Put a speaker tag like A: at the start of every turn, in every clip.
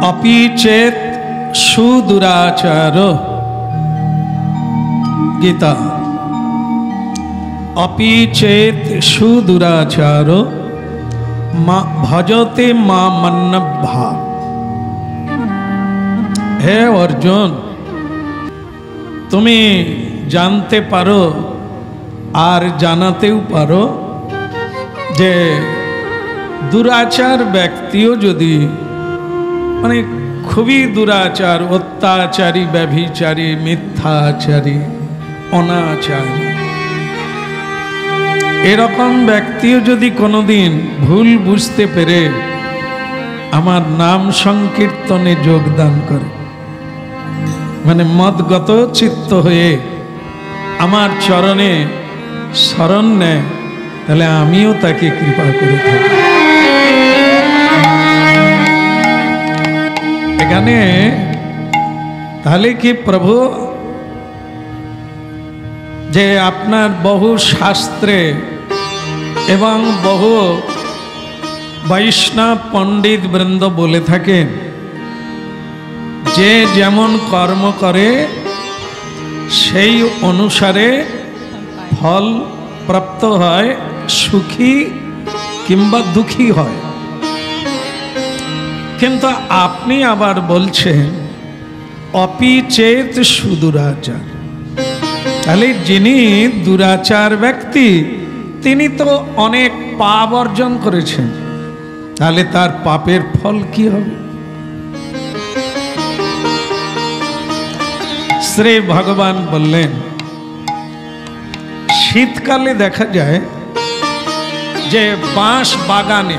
A: अपि चेत सुदुराचारो गीता अपि चेत सुदुराचारो भजते मामन्नभा। हे अर्जुन, তুমি জানতে পারো আর জানাতেও পারো যে দুরাচার ব্যক্তিও যদি মানে খুবই দুরাচার, অত্যাচারী, ব্যভিচারী, মিথ্যাচারী, অনাচারী, এরকম ব্যক্তিও যদি কোনোদিন ভুল বুঝতে পেরে আমার নাম সংকীর্তনে যোগদান করে, মানে মদগত চিত্ত হয়ে আমার চরণে শরণ নেয়, তাহলে আমিও তাকে কৃপা করে থাকি। এখানে তাহলে কি প্রভু যে আপনার বহু শাস্ত্রে এবং বহু বৈষ্ণব পণ্ডিত বৃন্দ বলে থাকেন যে যেমন কর্ম করে সেই অনুসারে ফল প্রাপ্ত হয়, সুখী কিংবা দুঃখী হয়। কিন্তু আপনি আবার বলছেন অপি চেত সুদুরাচার। তাহলে যিনি দুরাচার ব্যক্তি তিনি তো অনেক পাপ অর্জন করেছেন, তাহলে তার পাপের ফল কি হবে? শ্রী ভগবান বললেন শীতকালে দেখা যায় যে বাঁশ বাগানে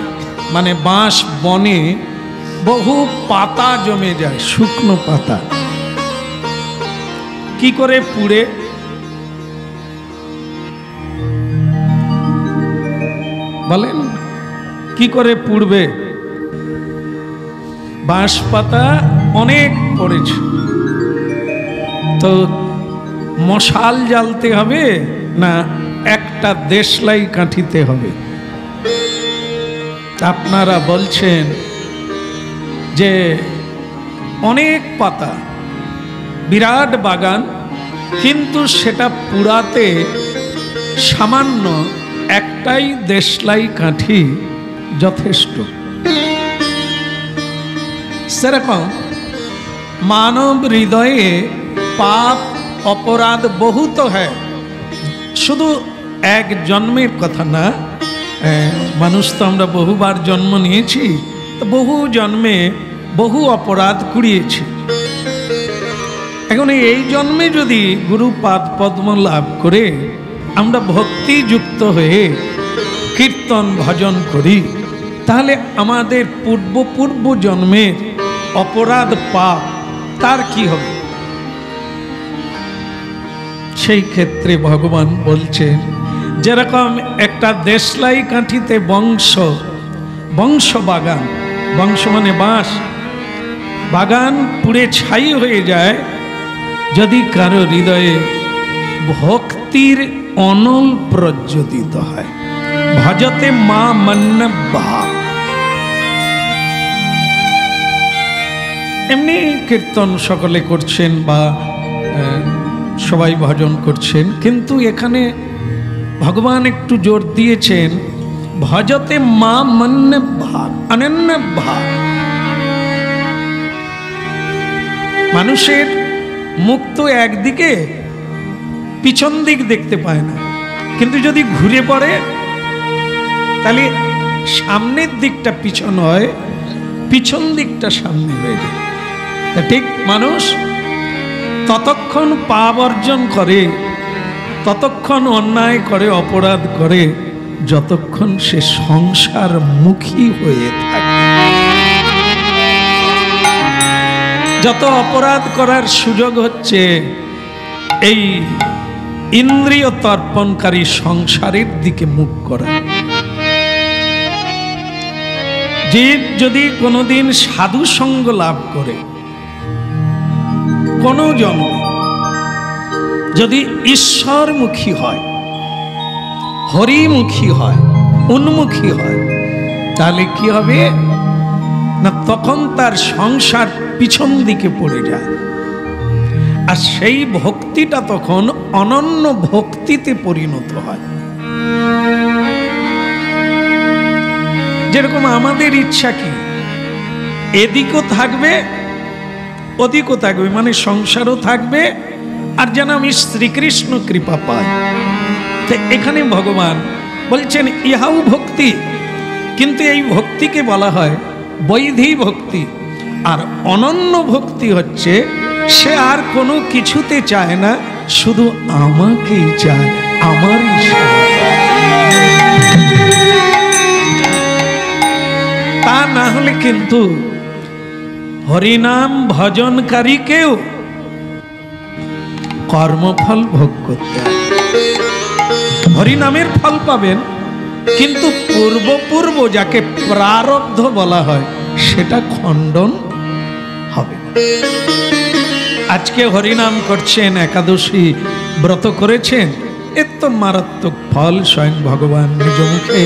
A: মানে বাঁশ বনে বহু পাতা জমে যায়, শুকনো পাতা। কি করে পুড়ে? বলেন কি করে পুড়বে? বাঁশ পাতা অনেক পড়েছে, তো মশাল জ্বালতে হবে না একটা দেশলাই কাঠিতে হবে? আপনারা বলছেন যে অনেক পাতা, বিরাট বাগান, কিন্তু সেটা পুড়াতে সামান্য একটাই দেশলাই কাঠি যথেষ্ট। সেরকম মানব হৃদয়ে পাপ অপরাধ বহুত হয়, শুধু এক জন্মের কথা না, মানুষ তো আমরা বহুবার জন্ম নিয়েছি, তো বহু জন্মে বহু অপরাধ কুড়িয়েছি। এখন এই জন্মে যদি গুরুপাদ পদ্ম লাভ করে আমরা ভক্তিযুক্ত হয়ে কীর্তন ভজন করি, তাহলে আমাদের পূর্ব জন্মের অপরাধ পাপ তার কি হবে? সেই ক্ষেত্রে ভগবান বলছেন যেরকম একটা দেশলাই কাঠিতে বংশ বাগান, বংশ মানে বাঁশ বাগান পুড়ে ছাই হয়ে যায়, যদি কারো হৃদয়ে ভক্তির অনল প্রজ্যোতিত হয়, ভজতে মা মন্নভা। এমনি কীর্তন সকলে করছেন বা সবাই ভজন করছেন, কিন্তু এখানে ভগবান একটু জোর দিয়েছেন ভজতে মা মন্নভা, অনন্যভা। মানুষের মুখ তো একদিকে, পিছন দিক দেখতে পায় না, কিন্তু যদি ঘুরে পড়ে তাহলে সামনের দিকটা পিছন হয়, পিছন দিকটা সামনে হয়ে যায়। ঠিক মানুষ ততক্ষণ পাপ অর্জন করে, ততক্ষণ অন্যায় করে, অপরাধ করে, যতক্ষণ সে সংসার মুখী হয়ে থাকে। যত অপরাধ করার সুযোগ হচ্ছে এই ইন্দ্রিয় তর্পণকারী সংসারের দিকে মুখ করা। জীব যদি কোনোদিন সাধু সঙ্গ লাভ করে, কোন জন্মে যদি ঈশ্বরমুখী হয়, হরিমুখী হয়, উন্মুখী হয়, তাহলে কি হবে? না তখন তার সংসার পিছন দিকে পড়ে যায়, আর সেই ভক্তিটা তখন অনন্য ভক্তিতে পরিণত হয়। যেরকম আমাদের ইচ্ছা কি, এদিকও থাকবে ওদিকও থাকবে, মানে সংসারও থাকবে, আর যেন আমি শ্রীকৃষ্ণ কৃপা পাই। তো এখানে ভগবান বলছেন ইহাও ভক্তি, কিন্তু এই ভক্তিকে বলা হয় বৈধী ভক্তি। আর অনন্য ভক্তি হচ্ছে সে আর কোনো কিছুতে চায় না, শুধু আমাকেই চায়, আমারই তা না হলে কিন্তু হরিনাম ভজনকারীকেও কর্মফল ভোগ করতে হবে। হরিনামের ফল পাবেন, কিন্তু পূর্ব যাকে প্রারব্ধ বলা হয় সেটা খণ্ডন হবে। আজকে হরিনাম করছেন, একাদশী ব্রত করেছেন, এর তো মারাত্মক ফল স্বয়ং ভগবান নিজ মুখে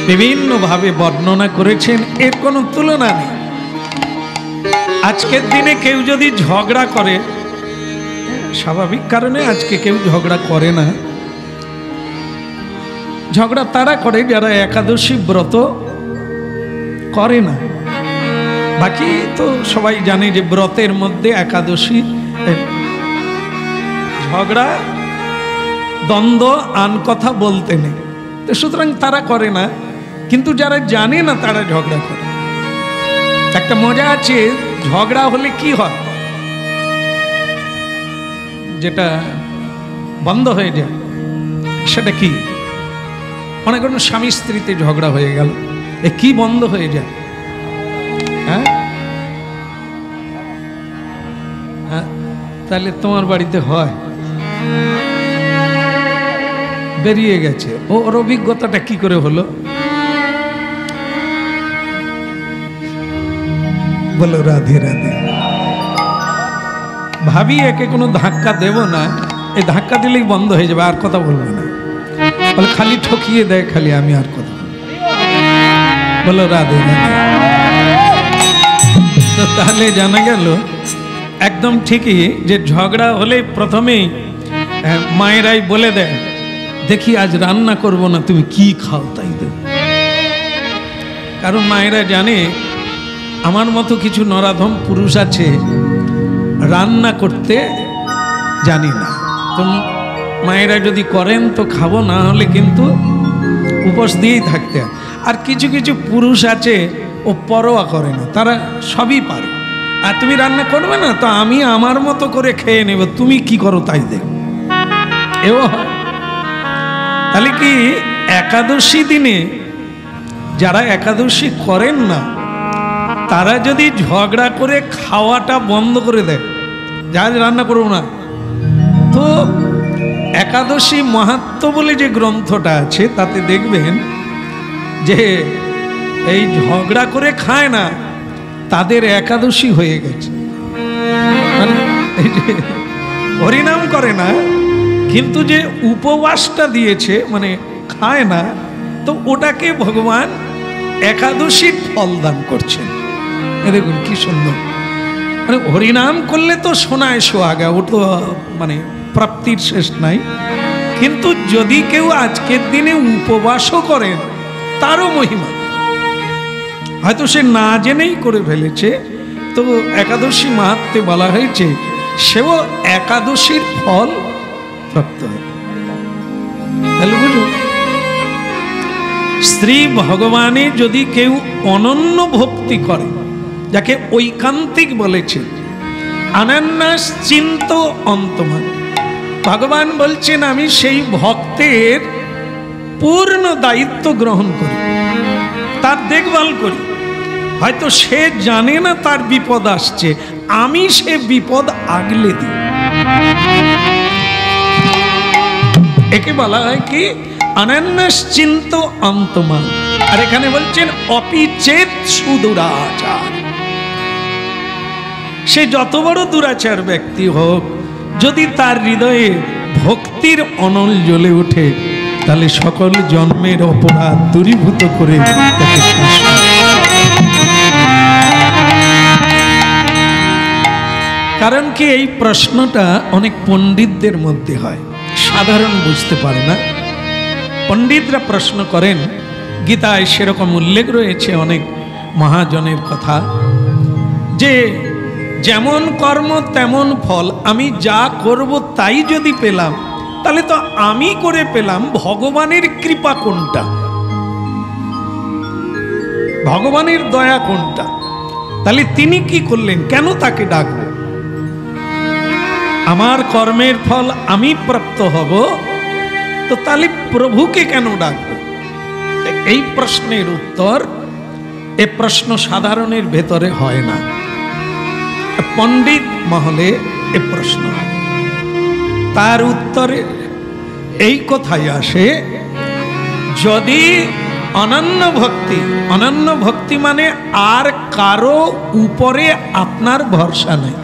A: বিভিন্ন ভাবে বর্ণনা করেছেন, এর কোনো তুলনা নেই। আজকের দিনে কেউ যদি ঝগড়া করে, স্বাভাবিক কারণে আজকে কেউ ঝগড়া করে না, ঝগড়া তারা করে যারা একাদশী ব্রত করে না। বাকি তো সবাই জানে যে ব্রতের মধ্যে একাদশী ঝগড়া দ্বন্দ্ব আন কথা বলতে নেই, তো সুতরাং তারা করে না। কিন্তু যারা জানে না তারা ঝগড়া করে। একটা মজা আছে, ঝগড়া হলে কি হয়, যেটা বন্ধ হয়ে যায় সেটা কি? মনে করুন স্বামী স্ত্রীতে ঝগড়া হয়ে গেল, এ কি বন্ধ হয়ে যায়? হ্যাঁ, তাহলে তোমার বাড়িতে হয়, বেরিয়ে গেছে। ওর অভিজ্ঞতাটা কি করে হলো বলো? রাধে রাধে। ভাবি একে কোনো ধাক্কা দেব না, এই ধাক্কা দিলেই বন্ধ হয়ে যাবে, আর কথা বলবো না। বলে খালি ঠকিয়ে দেয়, খালি আমি আর কথা বলো। রাধে রাধে। তো তাহলে জানা গেল একদম ঠিকই যে ঝগড়া হলে প্রথমেই মায়েরাই বলে দেয়, দেখি আজ রান্না করব না, তুমি কি খাও তাই দেব। কারণ মায়েরা জানে আমার মতো কিছু নরাধম পুরুষ আছে রান্না করতে জানি না, তো মায়েরা যদি করেন তো খাবো, না হলে কিন্তু উপোস দিয়েই থাকতে হয়। আর কিছু কিছু পুরুষ আছে ও পরোয়া করে না, তারা সবই পারে, আর তুমি রান্না করবে না তো আমি আমার মতো করে খেয়ে নেব, তুমি কি করো তাই দেখ। এও হয়। তাহলে কি একাদশী দিনে যারা একাদশী করেন না তারা যদি ঝগড়া করে খাওয়াটা বন্ধ করে দেয়, যা রান্না করবো না, তো একাদশী মাহাত্ম্য বলে যে গ্রন্থটা আছে তাতে দেখবেন যে এই ঝগড়া করে খায় না তাদের একাদশী হয়ে গেছে। মানে এই যে হরিনাম করে না কিন্তু যে উপবাসটা দিয়েছে, মানে খায় না, তো ওটাকে ভগবান একাদশীর ফল দান করছেন। দেখুন কি সুন্দর। মানে হরিনাম করলে তো শোনায় সোহাগা, ও তো মানে প্রাপ্তির শেষ নাই। কিন্তু যদি কেউ আজকের দিনে উপবাসও করেন তারও মহিমা, হয়তো সে না জেনেই করে ফেলেছে, তো একাদশী মাহাত্ম্যে বলা হয়েছে সেও একাদশীর ফল প্রাপ্ত হয়। তাহলে বুঝুন, শ্রী ভগবানে যদি কেউ অনন্য ভক্তি করে, যাকে ঐকান্তিক বলেছে, অনন্যাস চিন্ত অন্তমান, ভগবান বলছেন আমি সেই ভক্তের পূর্ণ দায়িত্ব গ্রহণ করি, তার দেখভাল করি। হয়তো সে জানে না তার বিপদ আসছে, আমি সে বিপদ আগলে দিই। একে বলা হয় কি অনন্যশ্চিন্ত অন্তমান। আর এখানে বলছেন অপিচেত সুদুরাচার। সে যত বড় দুরাচার ব্যক্তি হোক, যদি তার হৃদয়ে ভক্তির অনল জ্বলে ওঠে, তাহলে সকল জন্মের অপরাধ দূরীভূত করে তাকে কারণ কি এই প্রশ্নটা অনেক পণ্ডিতদের মধ্যে হয়, সাধারণ বুঝতে পারে না। পণ্ডিতরা প্রশ্ন করেন, গীতায় সেরকম উল্লেখ রয়েছে অনেক মহাজনের কথা, যে যেমন কর্ম তেমন ফল, আমি যা করব তাই যদি পেলাম, তাহলে তো আমি করে পেলাম, ভগবানের কৃপা কোনটা, ভগবানের দয়া কোনটা? তাহলে তিনি কি করলেন, কেন তাকে ডাকবো? আমার কর্মের ফল আমি প্রাপ্ত হব, তো তাহলে প্রভুকে কেন ডাকবো? এই প্রশ্নের উত্তর, এ প্রশ্ন সাধারণের ভেতরে হয় না, পণ্ডিত মহলে এ প্রশ্ন হয়। তার উত্তরে এই কথাই আসে, যদি অনন্য ভক্তি, অনন্য ভক্তি মানে আর কারো উপরে আপনার ভরসা নেই,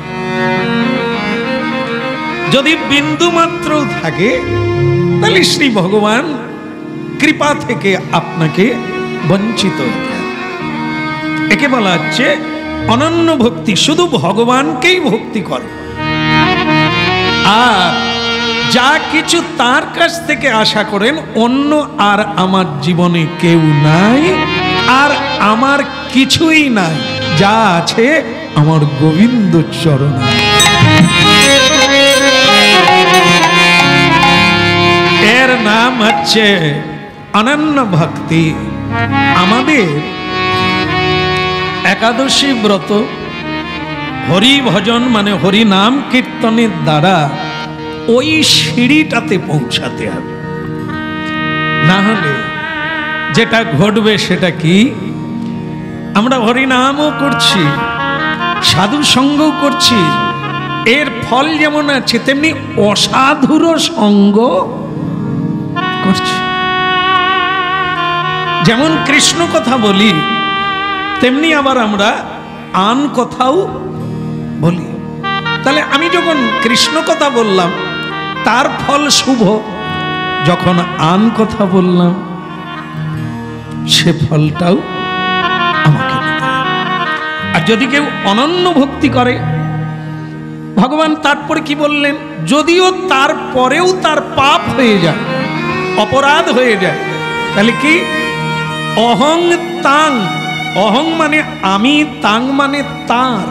A: যদি বিন্দু মাত্র থাকে, তাহলে শ্রী ভগবান কৃপা থেকে আপনাকে বঞ্চিত হতে হবে। একে বলা হচ্ছে অনন্য ভক্তি, শুধু ভগবানকেই ভক্তি করে, আর যা কিছু তার কাছ থেকে আশা করেন, অন্য আর আমার জীবনে কেউ নাই, আর আমার কিছুই নাই, যা আছে আমার গোবিন্দ চরণ। এর নাম হচ্ছে অনন্য ভক্তি। আমাদের একাদশী ব্রত হরি ভজন মানে হরি নাম কীর্তনের দ্বারা ওই সিঁড়িটাতে পৌঁছাতে হবে, না হলে যেটা ঘটবে সেটা কি, আমরা হরিনামও করছি, সাধু সঙ্গও করছি, এর ফল যেমন আছে তেমনি অসাধুর সঙ্গ করছি। যেমন কৃষ্ণ কথা বলি, তেমনি আবার আমরা আন কথাও বলি। তাহলে আমি যখন কৃষ্ণ কথা বললাম তার ফল শুভ, যখন আন কথা বললাম সে ফলটাও আমাকে দিতে হবে। আর যদি কেউ অনন্য ভক্তি করে, ভগবান তারপরে কি বললেন, যদিও তারপরেও তার পাপ হয়ে যায়, অপরাধ হয়ে যায়, তাহলে কি, অহং তাং, অহং মানে আমি, তাং মানে তার,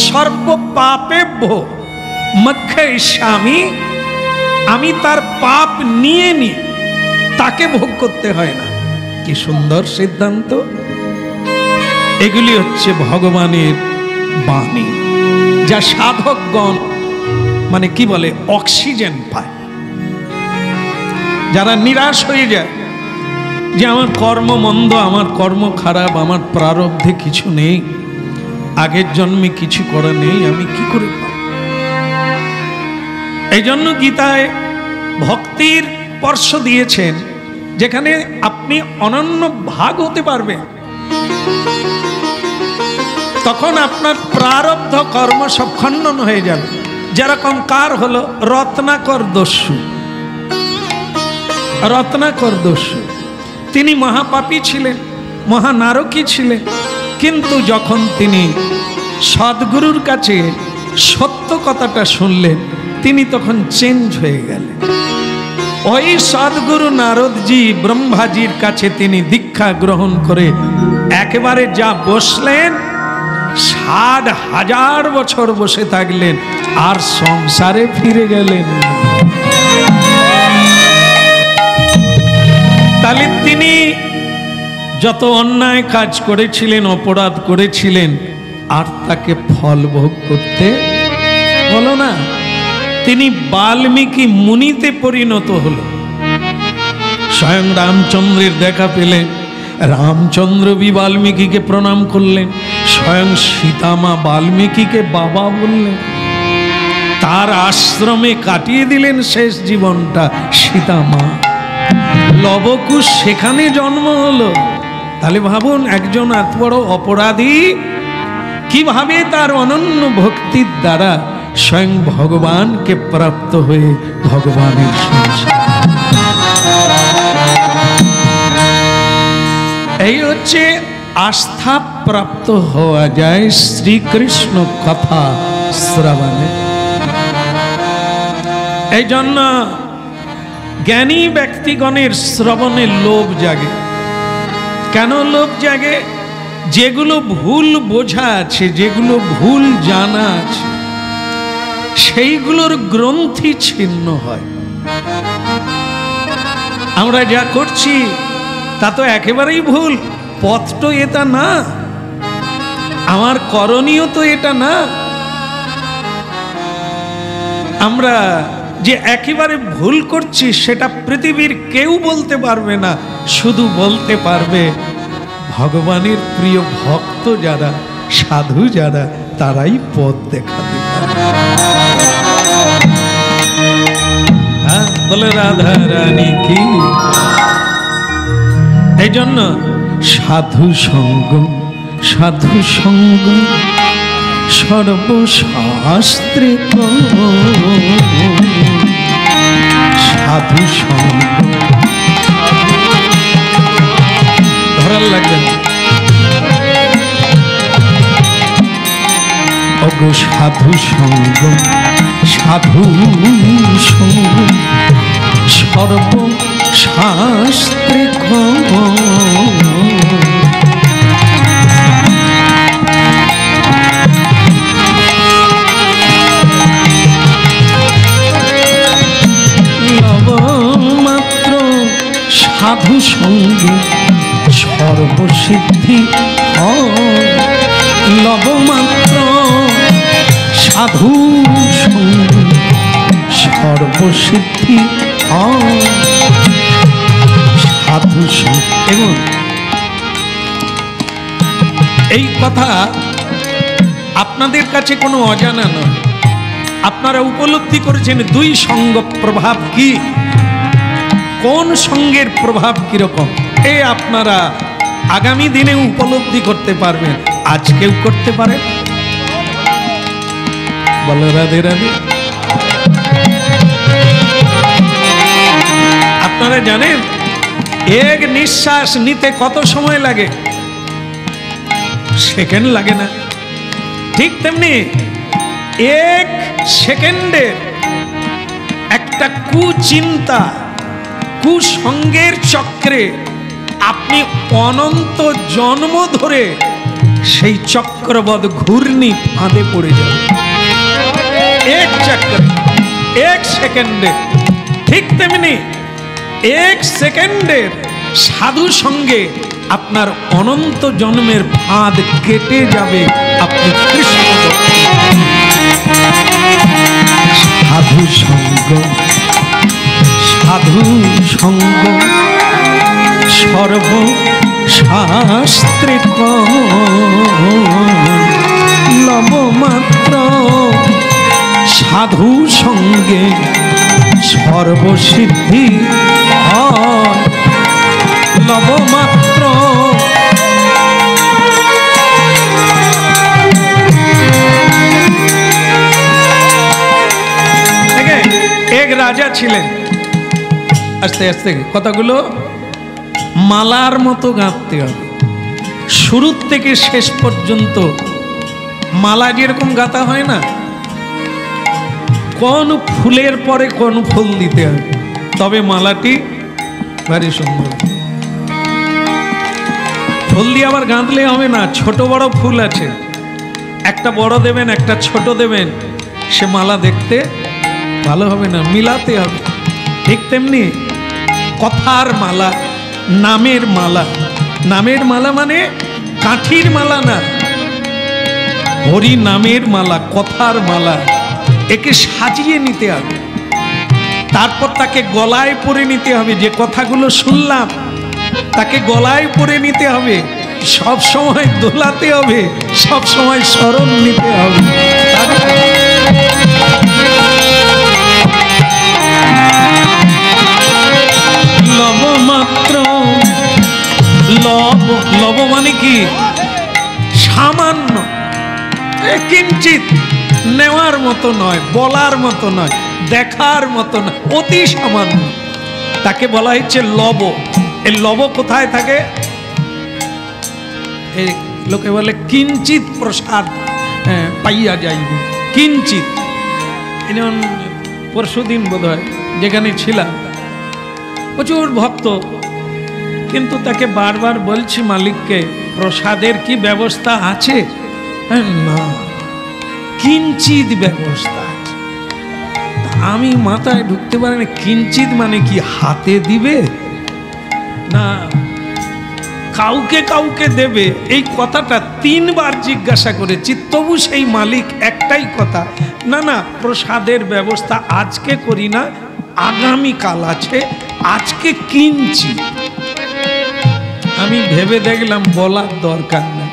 A: সর্ব পাপেভ্য মক্ষয়িষ্যামি, আমি তার পাপ নিয়ে নি, তাকে ভোগ করতে হয় না। কি সুন্দর সিদ্ধান্ত! এগুলি হচ্ছে ভগবানের বাণী, যা সাধকগণ মানে কি বলে অক্সিজেন পায়। যারা নিরাশ হয়ে যায় যে আমার কর্ম মন্দ, আমার কর্ম খারাপ, আমার প্রারব্ধে কিছু নেই, আগের জন্মে কিছু করা নেই, আমি কি করে পাব? এই জন্য গীতায় ভক্তির স্পর্শ দিয়েছেন, যেখানে আপনি অনন্য ভাগ হতে পারবেন, তখন আপনার প্রারব্ধ কর্ম সব খণ্ডন হয়ে যাবে। যেরকম কার হলো রত্নাকর দস্যু, রত্নাকর দস্যু তিনি মহাপাপী ছিলেন, মহানারকী ছিলেন, কিন্তু যখন তিনি সদ্গুরুর কাছে সত্য কথাটা শুনলেন, তিনি তখন চেঞ্জ হয়ে গেলেন। ওই সদ্গুরু নারদজি ব্রহ্মাজির কাছে তিনি দীক্ষা গ্রহণ করে একেবারে যা বসলেন, 60,000 বছর বসে থাকলেন, আর সংসারে ফিরে গেলেন। তাহলে তিনি যত অন্যায় কাজ করেছিলেন, অপরাধ করেছিলেন, আর তাকে ফল ভোগ করতে হলো না। তিনি বাল্মীকি মুনিতে পরিণত হলো। স্বয়ং রামচন্দ্রের দেখা পেলেন, রামচন্দ্র বি বাল্মীকিকে প্রণাম করলেন, স্বয়ং সীতামা বাল্মীকিকে বাবা বললেন, তার আশ্রমে কাটিয়ে দিলেন শেষ জীবনটা সীতামা। লবকুশ সেখানে জন্ম হলো। তাহলে ভাবুন, একজন এত বড় অপরাধী কিভাবে তার অনন্য ভক্তির দ্বারা স্বয়ং ভগবানকে প্রাপ্ত হয়ে ভগবানের সংসার। এই হচ্ছে আস্থা প্রাপ্ত হওয়া যায় শ্রীকৃষ্ণ কথা শ্রবণে। এই জন্য জ্ঞানী ব্যক্তিগণের শ্রবণে লোভ জাগে। কেন লোভ জাগে? যেগুলো ভুল বোঝা আছে, যেগুলো ভুল জানা আছে, সেইগুলোর গ্রন্থি ছিন্ন হয়। আমরা যা করছি তা তো একেবারেই ভুল। পথ তো এটা না, আমার করণীয় তো এটা না। আমরা যে একেবারে ভুল করছি সেটা পৃথিবীর কেউ বলতে পারবে না, শুধু বলতে পারবে ভগবানের প্রিয় ভক্ত যারা, সাধু যারা, তারাই পথ দেখাতে পারবে। বলে রাধা রানী কি। এই জন্য সাধু সঙ্গ, সাধু সঙ্গ সর্বশাস্ত্রে, সাধু সঙ্গ ধরার লাগবে না। অগো সাধু সঙ্গ, সাধু সঙ্গ সর্বশাস্ত্রে লবমাত্র সাধু সঙ্গে সর্বসিদ্ধি হয়। লবমাত্র সাধু সঙ্গে সর্বসিদ্ধি হয়। সাধু সঙ্গ। এবং এই কথা আপনাদের কাছে কোনো অজানা নয়। আপনারা উপলব্ধি করেছেন দুই সঙ্গ প্রভাব কি, কোন সঙ্গের প্রভাব কিরকম, এ আপনারা আগামী দিনে উপলব্ধি করতে পারবেন। আজকেও করতে পারেন। বলো রাধে রাধে। আপনারা জানেন এক নিঃশ্বাস নিতে কত সময় লাগে? সেকেন্ড লাগে না? ঠিক তেমনি এক সেকেন্ডের একটা কুচিন্তা, কুসঙ্গের চক্রে আপনি অনন্ত জন্ম ধরে সেই চক্রবৎ ঘূর্ণি ফাঁদে পড়ে যাবেন এক চক্রে, এক সেকেন্ডে। ঠিক তেমনি এক সেকেন্ডের সাধু সঙ্গে আপনার অনন্ত জন্মের ফাঁদ কেটে যাবে। আপনি কৃষ্ণ সাধু সঙ্গ, সাধু সঙ্গ সর্বশাস্ত্রে লবমাত্র সাধু সঙ্গে সর্বসিদ্ধি হয়। লবমাত্র এক রাজা ছিলেন। আস্তে আস্তে কথাগুলো মালার মতো গাঁথতে হবে, শুরু থেকে শেষ পর্যন্ত। মালা যেরকম গাঁথা হয় না, কোন ফুলের পরে কোন ফুল দিতে হবে, তবে মালাটি ভারী সুন্দর। ফুল দিয়ে আবার গাঁথলে হবে না, ছোট বড় ফুল আছে, একটা বড় দেবেন একটা ছোট দেবেন, সে মালা দেখতে ভালো হবে না, মিলাতে হবে। ঠিক তেমনি কথার মালা, নামের মালা। নামের মালা মানে কাঠির মালা না, হরি নামের মালা, কথার মালা। একে সাজিয়ে নিতে হবে, তারপর তাকে গলায় পরে নিতে হবে। যে কথাগুলো শুনলাম তাকে গলায় পরে নিতে হবে, সব সময় দোলাতে হবে, সব সময় স্মরণ নিতে হবে। লবমাত্র, লব, লব মানে কি? সামান্য, কিঞ্চিত, নেওয়ার মতো নয়, বলার মতো নয়, দেখার মতো নয়, অতি সামান্য। তাকে বলা হচ্ছে লব। এই লব কোথায় থাকে? লোকে বলে কিঞ্চিত প্রসাদ পাইয়া যাইবে, কিঞ্চিত। যেমন পরশুদিন বোধ হয় যেখানে ছিলাম, প্রচুর ভক্ত, কিন্তু তাকে বারবার বলছি মালিককে প্রসাদের কি ব্যবস্থা আছে? না, কিঞ্চিত ব্যবস্থা আছে। আমি মাথায় ঢুকতে পারি না, কিঞ্চিত মানে কি হাতে দিবে না কাউকে কাউকে দেবে? এই কথাটা 3 বার জিজ্ঞাসা করেছি, তবু সেই মালিক একটাই কথা, না না প্রসাদের ব্যবস্থা আজকে করি না, আগামীকাল আছে, আজকে কিঞ্চিত। আমি ভেবে দেখলাম বলার দরকার নেই।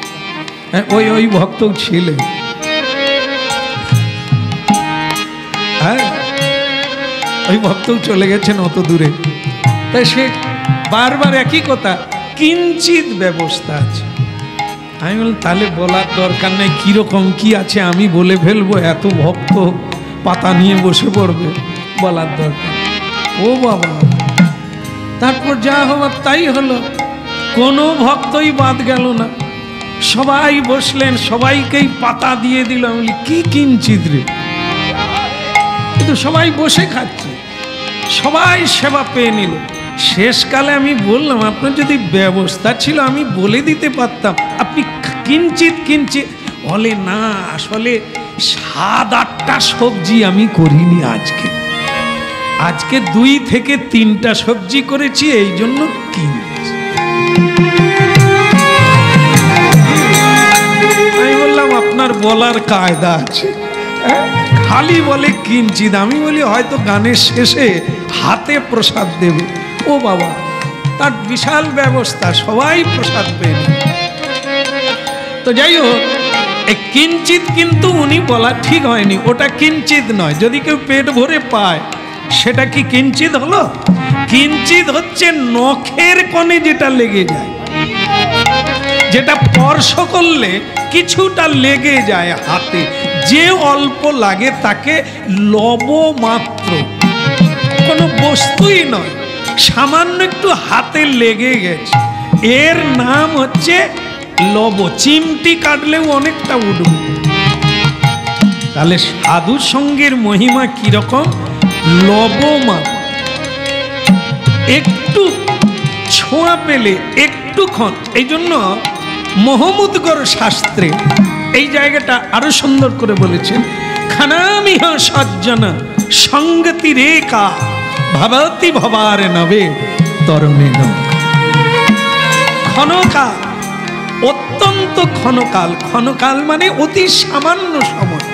A: ওই ভক্ত ছিলেন, হ্যাঁ ওই ভক্ত চলে গেছেন অত দূরে, তাই সে বারবার একই কথা, কিঞ্চিত ব্যবস্থা আছে। আমি বললাম তাহলে বলার দরকার নেই, কিরকম কি আছে আমি বলে ফেলবো, এত ভক্ত পাতা নিয়ে বসে পড়বে, বলার দরকার। ও বাবা, তারপর যা হবার তাই হলো, কোনো ভক্তই বাদ গেল না, সবাই বসলেন, সবাইকেই পাতা দিয়ে দিল। আমি বলি কি কিঞ্চিত রে, কিন্তু সবাই বসে খাচ্ছে, সবাই সেবা পেয়ে নিল। শেষকালে আমি বললাম আপনার যদি ব্যবস্থা ছিল আমি বলে দিতে পারতাম, আপনি কিঞ্চিত কিঞ্চিত। বলে না, আসলে 7-8টা সবজি আমি করিনি, আজকে 2 থেকে 3টা সবজি করেছি, এই জন্য কিঞ্চিত। আমি বললাম আপনার বলার কায়দা আছে, খালি বলে কিঞ্চিত। আমি বলি হয়তো গানের শেষে হাতে প্রসাদ দেবে। ও বাবা, তার বিশাল ব্যবস্থা, সবাই প্রসাদ পেয়ে। তো যাই হোক, এই কিঞ্চিত কিন্তু উনি বলা ঠিক হয়নি, ওটা কিঞ্চিত নয়। যদি কেউ পেট ভরে পায় সেটা কি কিঞ্চিত হলো? কিঞ্চিত হচ্ছে নখের কোণে যেটা লেগে যায়, যেটা স্পর্শ করলে কিছুটা লেগে যায় হাতে, যে অল্প লাগে তাকে লবমাত্র, কোনো বস্তুই নয়, সামান্য একটু হাতে লেগে গেছে, এর নাম হচ্ছে লব। চিমটি কাটলেও অনেকটা উঠবে। তাহলে সাধু সঙ্গের মহিমা কিরকম? লবমাত্র, একটু ছোঁয়া পেলে একটুক্ষণ। এই জন্য মহমুদগর শাস্ত্রে এই জায়গাটা আরো সুন্দর করে বলেছেন, খানামিহ সজ্জন সঙ্গতি রেখা ভবতি ভবার নবে তরুণে ক্ষণকাল, অত্যন্ত ক্ষণকাল। ক্ষণকাল মানে অতি সামান্য সময়।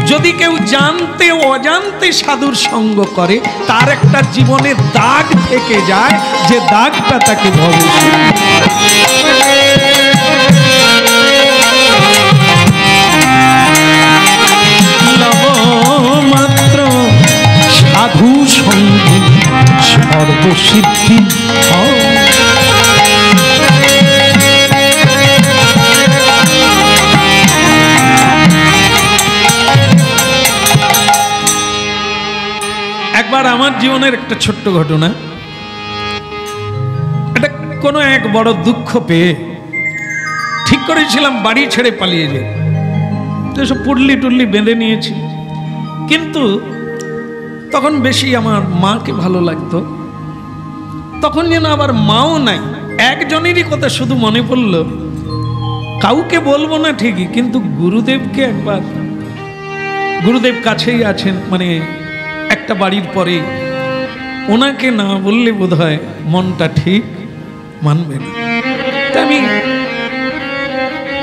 A: যদি কেউ জানতে অজান্তে সাধুর সঙ্গ করে, তার একটা জীবনে দাগ থেকে যায়, যে দাগটা তাকে মাত্র সাধু সঙ্গে সর্বসিদ্ধি। একবার আমার জীবনের একটা ছোট্ট ঘটনা, এটা কোনো এক বড় দুঃখ পেয়ে ঠিক করেছিলাম বাড়ি ছেড়ে পালিয়ে যাই, তো সব পুডলি টুডলি বেঁধে নিয়েছি। কিন্তু তখন বেশি আমার মাকে ভালো লাগতো, তখন যেন আবার মাও নাই। একজনেরই কথা শুধু মনে পড়লো, কাউকে বলবো না ঠিকই, কিন্তু গুরুদেবকে একবার, গুরুদেব কাছেই আছেন, মানে একটা বাড়ির পরে, ওনাকে না বললে বোধহয় মনটা ঠিক মানবে না। আমি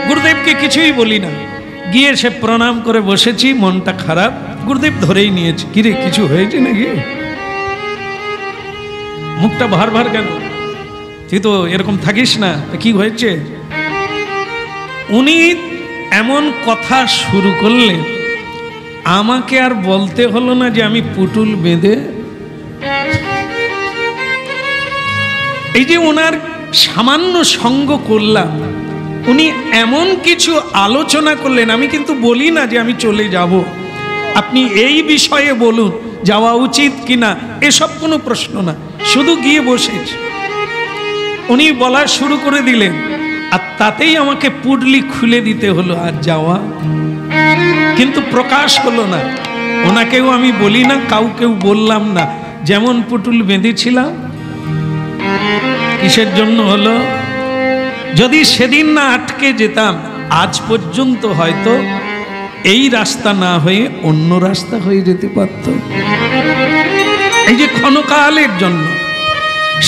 A: গুরুদেবকে কিছুই বলি না, গিয়ে সে প্রণাম করে বসেছি, মনটা খারাপ। গুরুদেব ধরেই নিয়েছে, কিরে কিছু হয়েছে নাকি, মুখটা ভার ভার কেন, তুই তো এরকম থাকিস না, কি হয়েছে? উনি এমন কথা শুরু করলেন, আমাকে আর বলতে হলো না যে আমি পুতুল বেঁধে, এই যে ওনার সামান্য সঙ্গ করলাম, উনি এমন কিছু আলোচনা করলেন। আমি কিন্তু বলি না যে আমি চলে যাব, আপনি এই বিষয়ে বলুন যাওয়া উচিত কিনা, এসব কোনো প্রশ্ন না, শুধু গিয়ে বসেছি। উনি বলা শুরু করে দিলেন, আর তাতেই আমাকে পুডলি খুলে দিতে হলো, আর যাওয়া কিন্তু প্রকাশ হলো না। ওনাকেও আমি বলি না, কাউকেও বললাম না। যেমন পুতুল বেঁধেছিলাম, কিসের জন্য হলো? যদি সেদিন না আটকে যেতাম, আজ পর্যন্ত হয়তো এই রাস্তা না হয়ে অন্য রাস্তা হয়ে যেতে পারত। এই যে ক্ষণকালের জন্য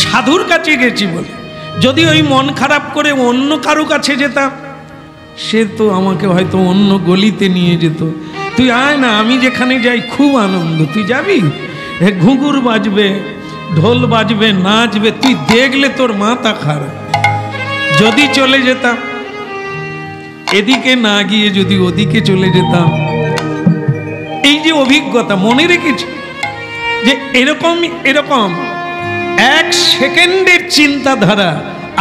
A: সাধুর কাছে গেছি বলে, যদি ওই মন খারাপ করে অন্য কারো কাছে যেতাম, সে তো আমাকে হয়তো অন্য গলিতে নিয়ে যেত। তুই আয় না, আমি যেখানে যাই খুব আনন্দ, তুই যাবি? ঘুঙুর বাজবে, ঢোল বাজবে, নাচবে, তুই দেখলে তোর মাথা খারাপ। যদি চলে যেতাম, এদিকে না গিয়ে যদি ওদিকে চলে যেতাম, এই যে অভিজ্ঞতা মনে রেখেছি যে এরকম এরকম এক সেকেন্ডের চিন্তাধারা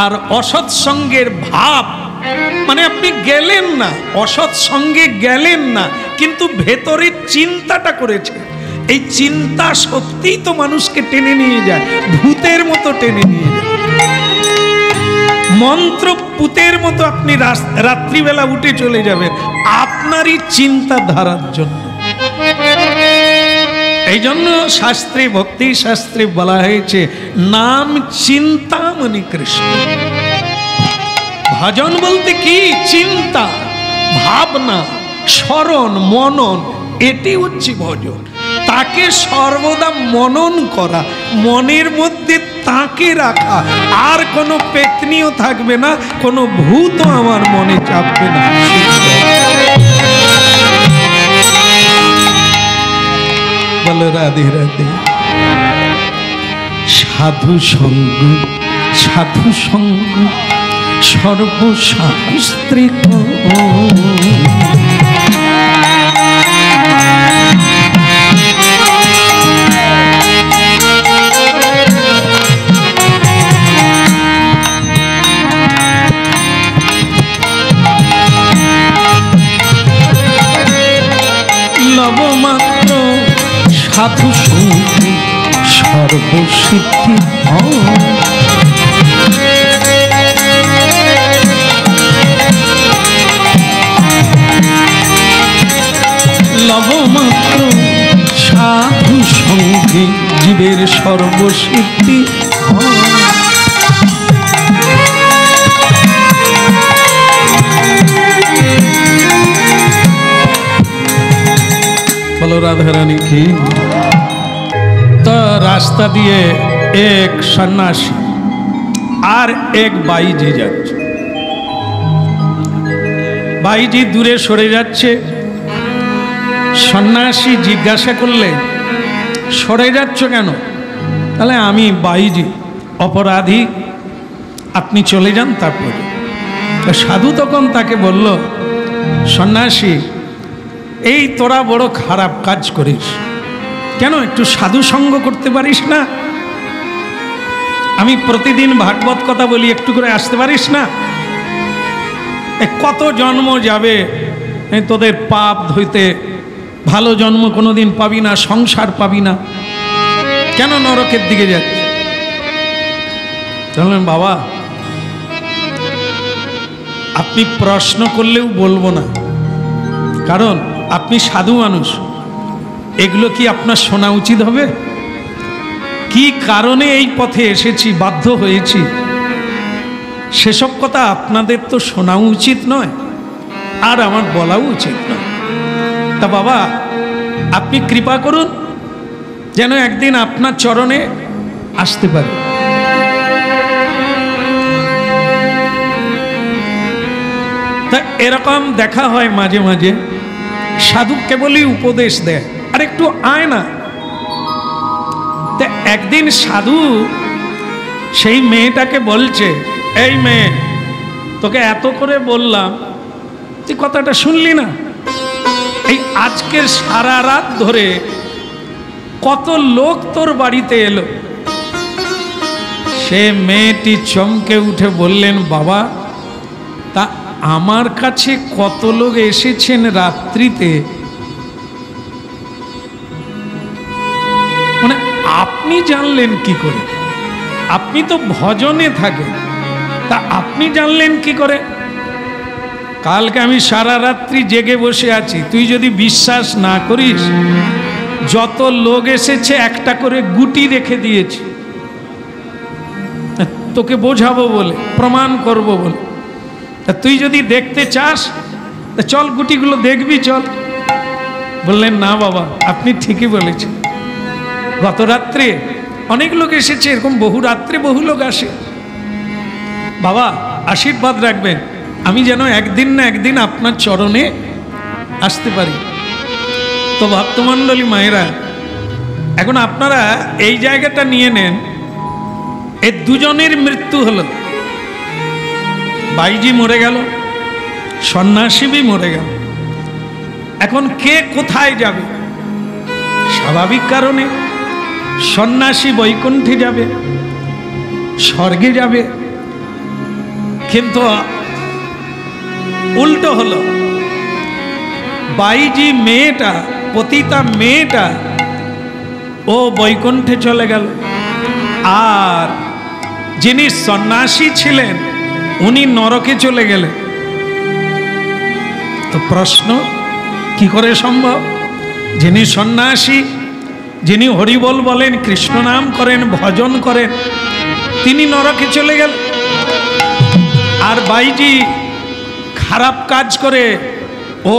A: আর অসৎ সঙ্গের ভাব, মানে আপনি গেলেন না, অসৎ সঙ্গে গেলেন না, কিন্তু ভেতরে চিন্তাটা করেছে। এই চিন্তা সত্যিই তো মানুষকে টেনে নিয়ে যায়, ভূতের মতো টেনে নিয়ে যায়। মন্ত্র পুতের মতো আপনি রাত্রিবেলা উঠে চলে যাবেন আপনারই চিন্তাধারার জন্য। এই জন্য শাস্ত্রে, ভক্তি শাস্ত্রে বলা হয়েছে নাম চিন্তামণি কৃষ্ণ। ভজন বলতে কি? চিন্তা, ভাবনা, স্মরণ, মনন, এটি হচ্ছে ভজন। তাকে সর্বদা মনন করা, মনের মধ্যে তাকে রাখা, আর কোনো পেতনিও থাকবে না, কোনো ভূতও আমার মনে চাপবে না। বলো রাধে রাধে। সাধু সঙ্গ, সাধু সঙ্গ সর্বশাস্ত্রে লবমাত্র সাধু সঙ্গে সর্বসিদ্ধি লবমাত্র সাধু সঙ্গে জীবের সর্বসিদ্ধি। বলো রাধারানী কি। তা রাস্তা দিয়ে এক সন্ন্যাসী আর এক বাইজি যাচ্ছে। বাইজি দূরে সরে যাচ্ছে। সন্ন্যাসী জিজ্ঞাসা করলে, সরে যাচ্ছ কেন? তাহলে আমি বাইজি, অপরাধী, আপনি চলে যান। তারপরে সাধু তখন তাকে বলল, সন্ন্যাসী, এই তোরা বড় খারাপ কাজ করিস, কেন একটু সাধু সঙ্গ করতে পারিস না? আমি প্রতিদিন ভাগবত কথা বলি, একটু করে আসতে পারিস না? কত জন্ম যাবে তোদের পাপ ধুইতে, ভালো জন্ম কোনোদিন পাবি না, সংসার পাবি না, কেন নরকের দিকে যাচ্ছে? বললেন, বাবা আপনি প্রশ্ন করলেও বলবো না, কারণ আপনি সাধু মানুষ, এগুলো কি আপনার শোনা উচিত হবে? কি কারণে এই পথে এসেছি, বাধ্য হয়েছি, সেসব কথা আপনাদের তো শোনা উচিত নয়, আর আমার বলাও উচিত নয়। তা বাবা আপনি কৃপা করুন যেন একদিন আপনার চরণে আসতে পারি। তা এরকম দেখা হয় মাঝে মাঝে, সাধু কেবলই উপদেশ দেয়, আর একটু আয় না। তা একদিন সাধু সেই মেয়েটাকে বলছে, এই মেয়ে, তোকে এত করে বললাম, তুই কথাটা শুনলি না? এই আজকের সারা রাত ধরে কত লোক তোর বাড়িতে এলো। সে মেয়েটি চমকে উঠে বললেন, বাবা তা আমার কাছে কত লোক এসেছেন রাত্রিতে, মানে আপনি জানলেন কি করে? আপনি তো ভজনে থাকেন, তা আপনি জানলেন কি করে? কালকে আমি সারা রাত্রি জেগে বসে আছি, তুই যদি বিশ্বাস না করিস, যত লোক এসেছে একটা করে গুটি রেখে দিয়েছি, তোকে বোঝাবো বলে, প্রমাণ করব বলে। তা তুই যদি দেখতে চাস চল গুটিগুলো দেখবি, চল। বললেন না বাবা, আপনি ঠিকই বলেছেন, গত রাত্রে অনেক লোক এসেছে, এরকম বহু রাত্রে বহু লোক আসে। বাবা আশীর্বাদ রাখবেন, আমি যেন একদিন না একদিন আপনার চরণে আসতে পারি। তো ভক্তমণ্ডলী মায়েরা, এখন আপনারা এই জায়গাটা নিয়ে নেন, এই দুজনের মৃত্যু হলো। বাইজি মরে গেল, সন্ন্যাসী মরে গেল। এখন কে কোথায় যাবে? স্বাভাবিক কারণে সন্ন্যাসী বৈকুণ্ঠে যাবে, স্বর্গে যাবে। কিন্তু উল্টো হলো, বাইজি মেয়েটা, পতিতা মেয়েটা, ও বৈকুণ্ঠে চলে গেল, আর যিনি সন্ন্যাসী ছিলেন উনি নরকে চলে গেলেন। তো প্রশ্ন, কি করে সম্ভব? যিনি সন্ন্যাসী, যিনি হরিবল বলেন, কৃষ্ণ নাম করেন, ভজন করেন, তিনি নরকে চলে গেলেন, আর বাইজি খারাপ কাজ করে ও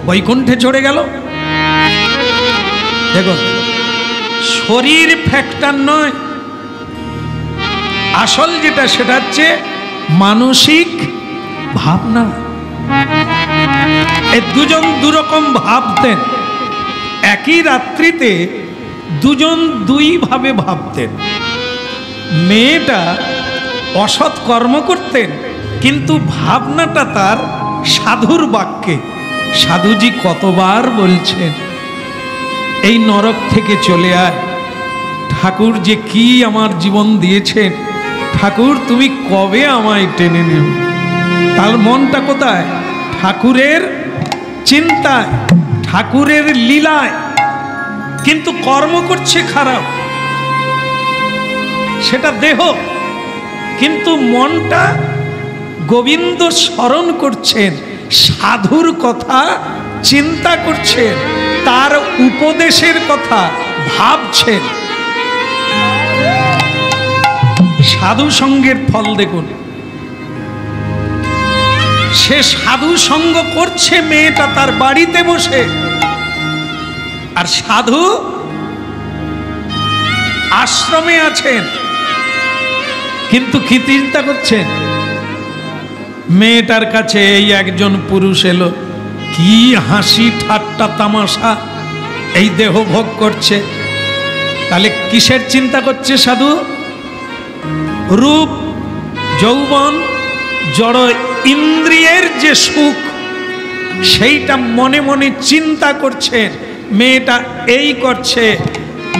A: বৈকুণ্ঠে চড়ে গেল। দেখো, শরীর ফ্যাক্টর নয়, আসল যেটা সেটা হচ্ছে মানসিক ভাবনা। এই দুজন দুরকম ভাবতেন, একই রাত্রিতে দুজন দুই ভাবে ভাবতেন। মেয়েটা অসৎ কর্ম করতেন, কিন্তু ভাবনাটা তার সাধুর বাক্যে। সাধুজি কতবার বলছেন, এই নরক থেকে চলে আয়, ঠাকুর যে কি আমার জীবন দিয়েছেন, ঠাকুর তুমি কবে আমায় টেনে নেবে। তার মনটা কোথায়? ঠাকুরের চিন্তায়, ঠাকুরের লীলায়, কিন্তু কর্ম করছে খারাপ, সেটা দেহ, কিন্তু মনটা গোবিন্দ স্মরণ করছেন, সাধুর কথা চিন্তা করছেন, তার উপদেশের কথা ভাবছেন। সাধু সঙ্গের ফল দেখুন, সে সাধু সঙ্গ করছে মেয়েটা তার বাড়িতে বসে, আর সাধু আশ্রমে আছেন, কিন্তু কি চিন্তা করছেন? মেয়েটার কাছে এই একজন পুরুষ এলো, কি হাসি ঠাট্টা তামাশা, এই দেহ ভোগ করছে। তাহলে কিসের চিন্তা করছে সাধু? রূপ, যৌবন, জড় ইন্দ্রিয়ের যে সুখ, সেইটা মনে মনে চিন্তা করছে। মেয়েটা এই করছে,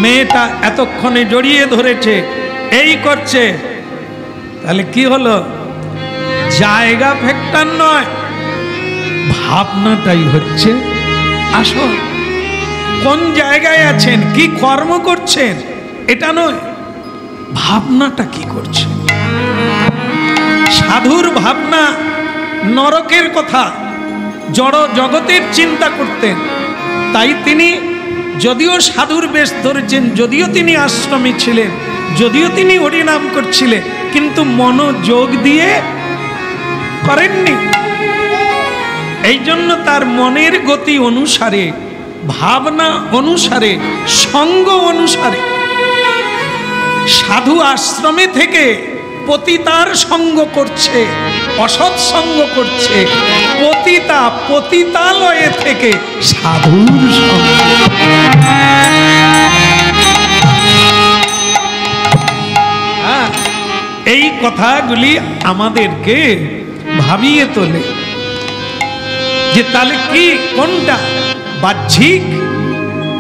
A: মেয়েটা এতক্ষণে জড়িয়ে ধরেছে, এই করছে। তাহলে কি হলো? জায়গা ফ্যাক্টর নয়, ভাবনাটাই হচ্ছে আসল। কোন জায়গায় আছেন, কি কর্ম করছেন, এটা নয়, ভাবনাটা কি করছে। সাধুর ভাবনা নরকের কথা, জড় জগতের চিন্তা করতেন। তাই তিনি যদিও সাধুর বেশ ধরেছেন, যদিও তিনি আশ্রমে ছিলেন, যদিও তিনি হরিনাম করছিলেন, কিন্তু মনোযোগ দিয়ে করেননি। এই জন্য তার মনের গতি অনুসারে, ভাবনা অনুসারে, সঙ্গ অনুসারে সাধু আশ্রমে থেকে পতিতার সঙ্গ করছে, অসৎ সঙ্গ করছে। পতিতা পতিতালয়ে থেকে সাধুর সঙ্গ। এই কথাগুলি আমাদেরকে ভাবিয়ে তোলে যে তাহলে কি, কোনটা বাহ্যিক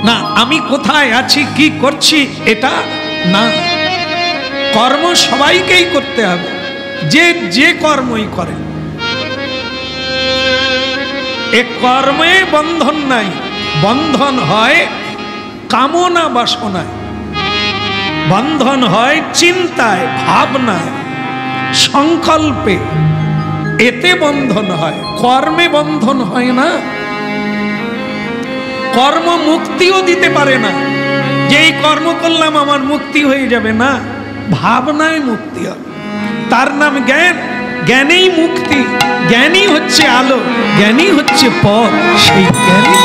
A: না আমি কোথায় আছি কি করছি, এটা না। কর্ম সবাইকেই করতে হবে, যে কর্মই করে। এ কর্মে বন্ধন নাই, বন্ধন হয় কামনা বাসনায়, বন্ধন হয় চিন্তায়, ভাবনায়, সংকল্পে। এতে বন্ধন হয়, কর্মে বন্ধন হয় না। কর্ম মুক্তিও দিতে পারে না, যে এই কর্ম করলাম আমার মুক্তি হয়ে যাবে, না, ভাবনায় মুক্তি হবে। তার নাম জ্ঞান, জ্ঞানেই মুক্তি, জ্ঞানই হচ্ছে আলো, জ্ঞানই হচ্ছে পথ। সেই জ্ঞানই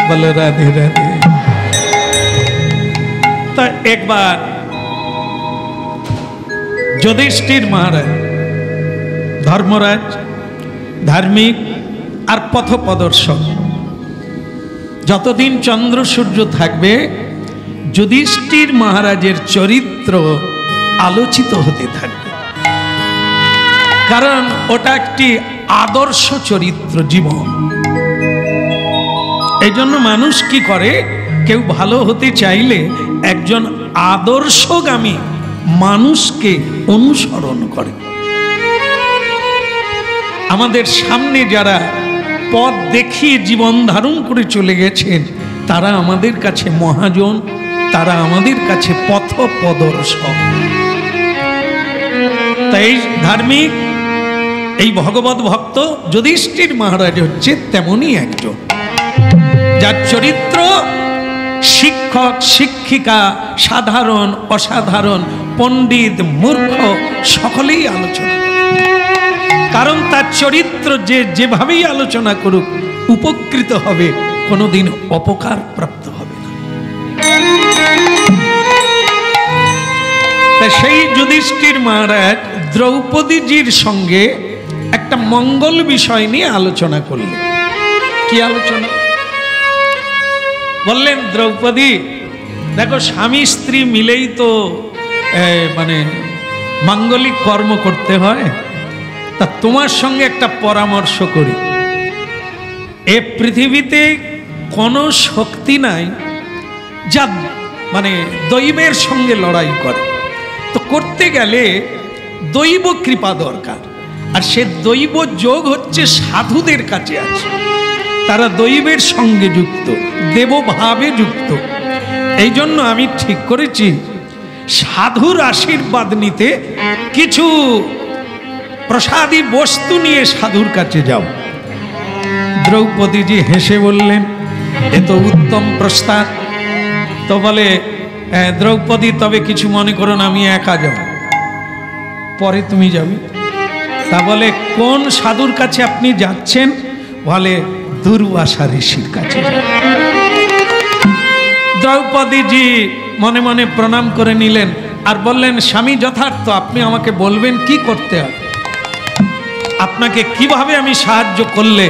A: বলো রাধে রাধে। তা একবার যুধিষ্ঠির মহারাজ, ধর্মরাজ, ধার্মিক আর পথপ্রদর্শক, যতদিন চন্দ্র সূর্য থাকবে যুধিষ্ঠির মহারাজের চরিত্র আলোচিত হতে থাকবে। কারণ ওটা একটি আদর্শ চরিত্র জীবন। এই জন্য মানুষ কি করে, কেউ ভালো হতে চাইলে একজন আদর্শগামী মানুষকে অনুসরণ করে। আমাদের সামনে যারা পথ দেখিয়ে জীবন ধারণ করে চলে গেছেন, তারা আমাদের কাছে মহাজন, তারা আমাদের কাছে পথপ্রদর্শক। তাই ধার্মিক এই ভগবত ভক্ত যুধিষ্ঠির মহারাজ হচ্ছে তেমনই একজন, যার চরিত্র শিক্ষক, শিক্ষিকা, সাধারণ, অসাধারণ, পণ্ডিত, মূর্খ সকলেই আলোচনা করে। কারণ তার চরিত্র যে যেভাবেই আলোচনা করুক উপকৃত হবে, কোনোদিন অপকার প্রাপ্ত হবে না। তা সেই যুধিষ্ঠির মহারাজ দ্রৌপদীজির সঙ্গে একটা মঙ্গল বিষয় নিয়ে আলোচনা করলেন। কি আলোচনা? বললেন, দ্রৌপদী দেখো, স্বামী স্ত্রী মিলেই তো মানে মাঙ্গলিক কর্ম করতে হয়। তা তোমার সঙ্গে একটা পরামর্শ করি। এ পৃথিবীতে কোনো শক্তি নাই যা মানে দৈবের সঙ্গে লড়াই করে। তো করতে গেলে দৈব কৃপা দরকার, আর সে দৈব যোগ হচ্ছে সাধুদের কাছে আছে। তারা দৈবের সঙ্গে যুক্ত, দেবভাবে যুক্ত। এই জন্য আমি ঠিক করেছি সাধুর আশীর্বাদ নিতে কিছু প্রসাদী বস্তু নিয়ে সাধুর কাছে যাও। দ্রৌপদীজি হেসে বললেন, এ তো উত্তম প্রস্তাব। তো বলে, দ্রৌপদী তবে কিছু মনে করো না, আমি একা যাব। পরে তুমি যাবে। তা বলে, কোন সাধুর কাছে আপনি যাচ্ছেন? বলে, দুর্বাসা ঋষির কাছে। দ্রৌপদীজি মনে মনে প্রণাম করে নিলেন আর বললেন, স্বামী যথার্থ, আপনি আমাকে বলবেন কি করতে হবে, আপনাকে কিভাবে আমি সাহায্য করলে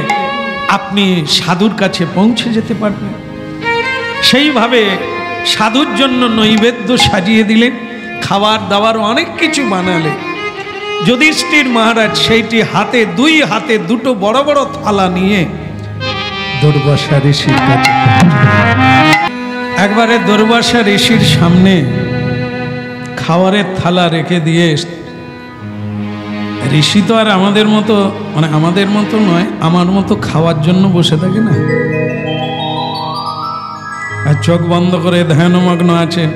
A: আপনি সাধুর কাছে পৌঁছে যেতে পারবেন। সেইভাবে সাধুর জন্য নৈবেদ্য সাজিয়ে দিলেন, খাবার দাবার অনেক কিছু বানালেন। যুধিষ্ঠির মহারাজ সেইটি হাতে, দুই হাতে দুটো বড় বড় থালা নিয়ে দুর্বাসা ঋষির কাছে। একবারে দুর্বাসা ঋষির সামনে খাবারের থালা রেখে দিয়ে, ঋষি তো আর আমাদের মতো, মানে আমাদের মতো নয়, আমার মতো খাওয়ার জন্য বসে থাকে না, আর চোখ বন্ধ করে ধ্যানমগ্ন আছেন।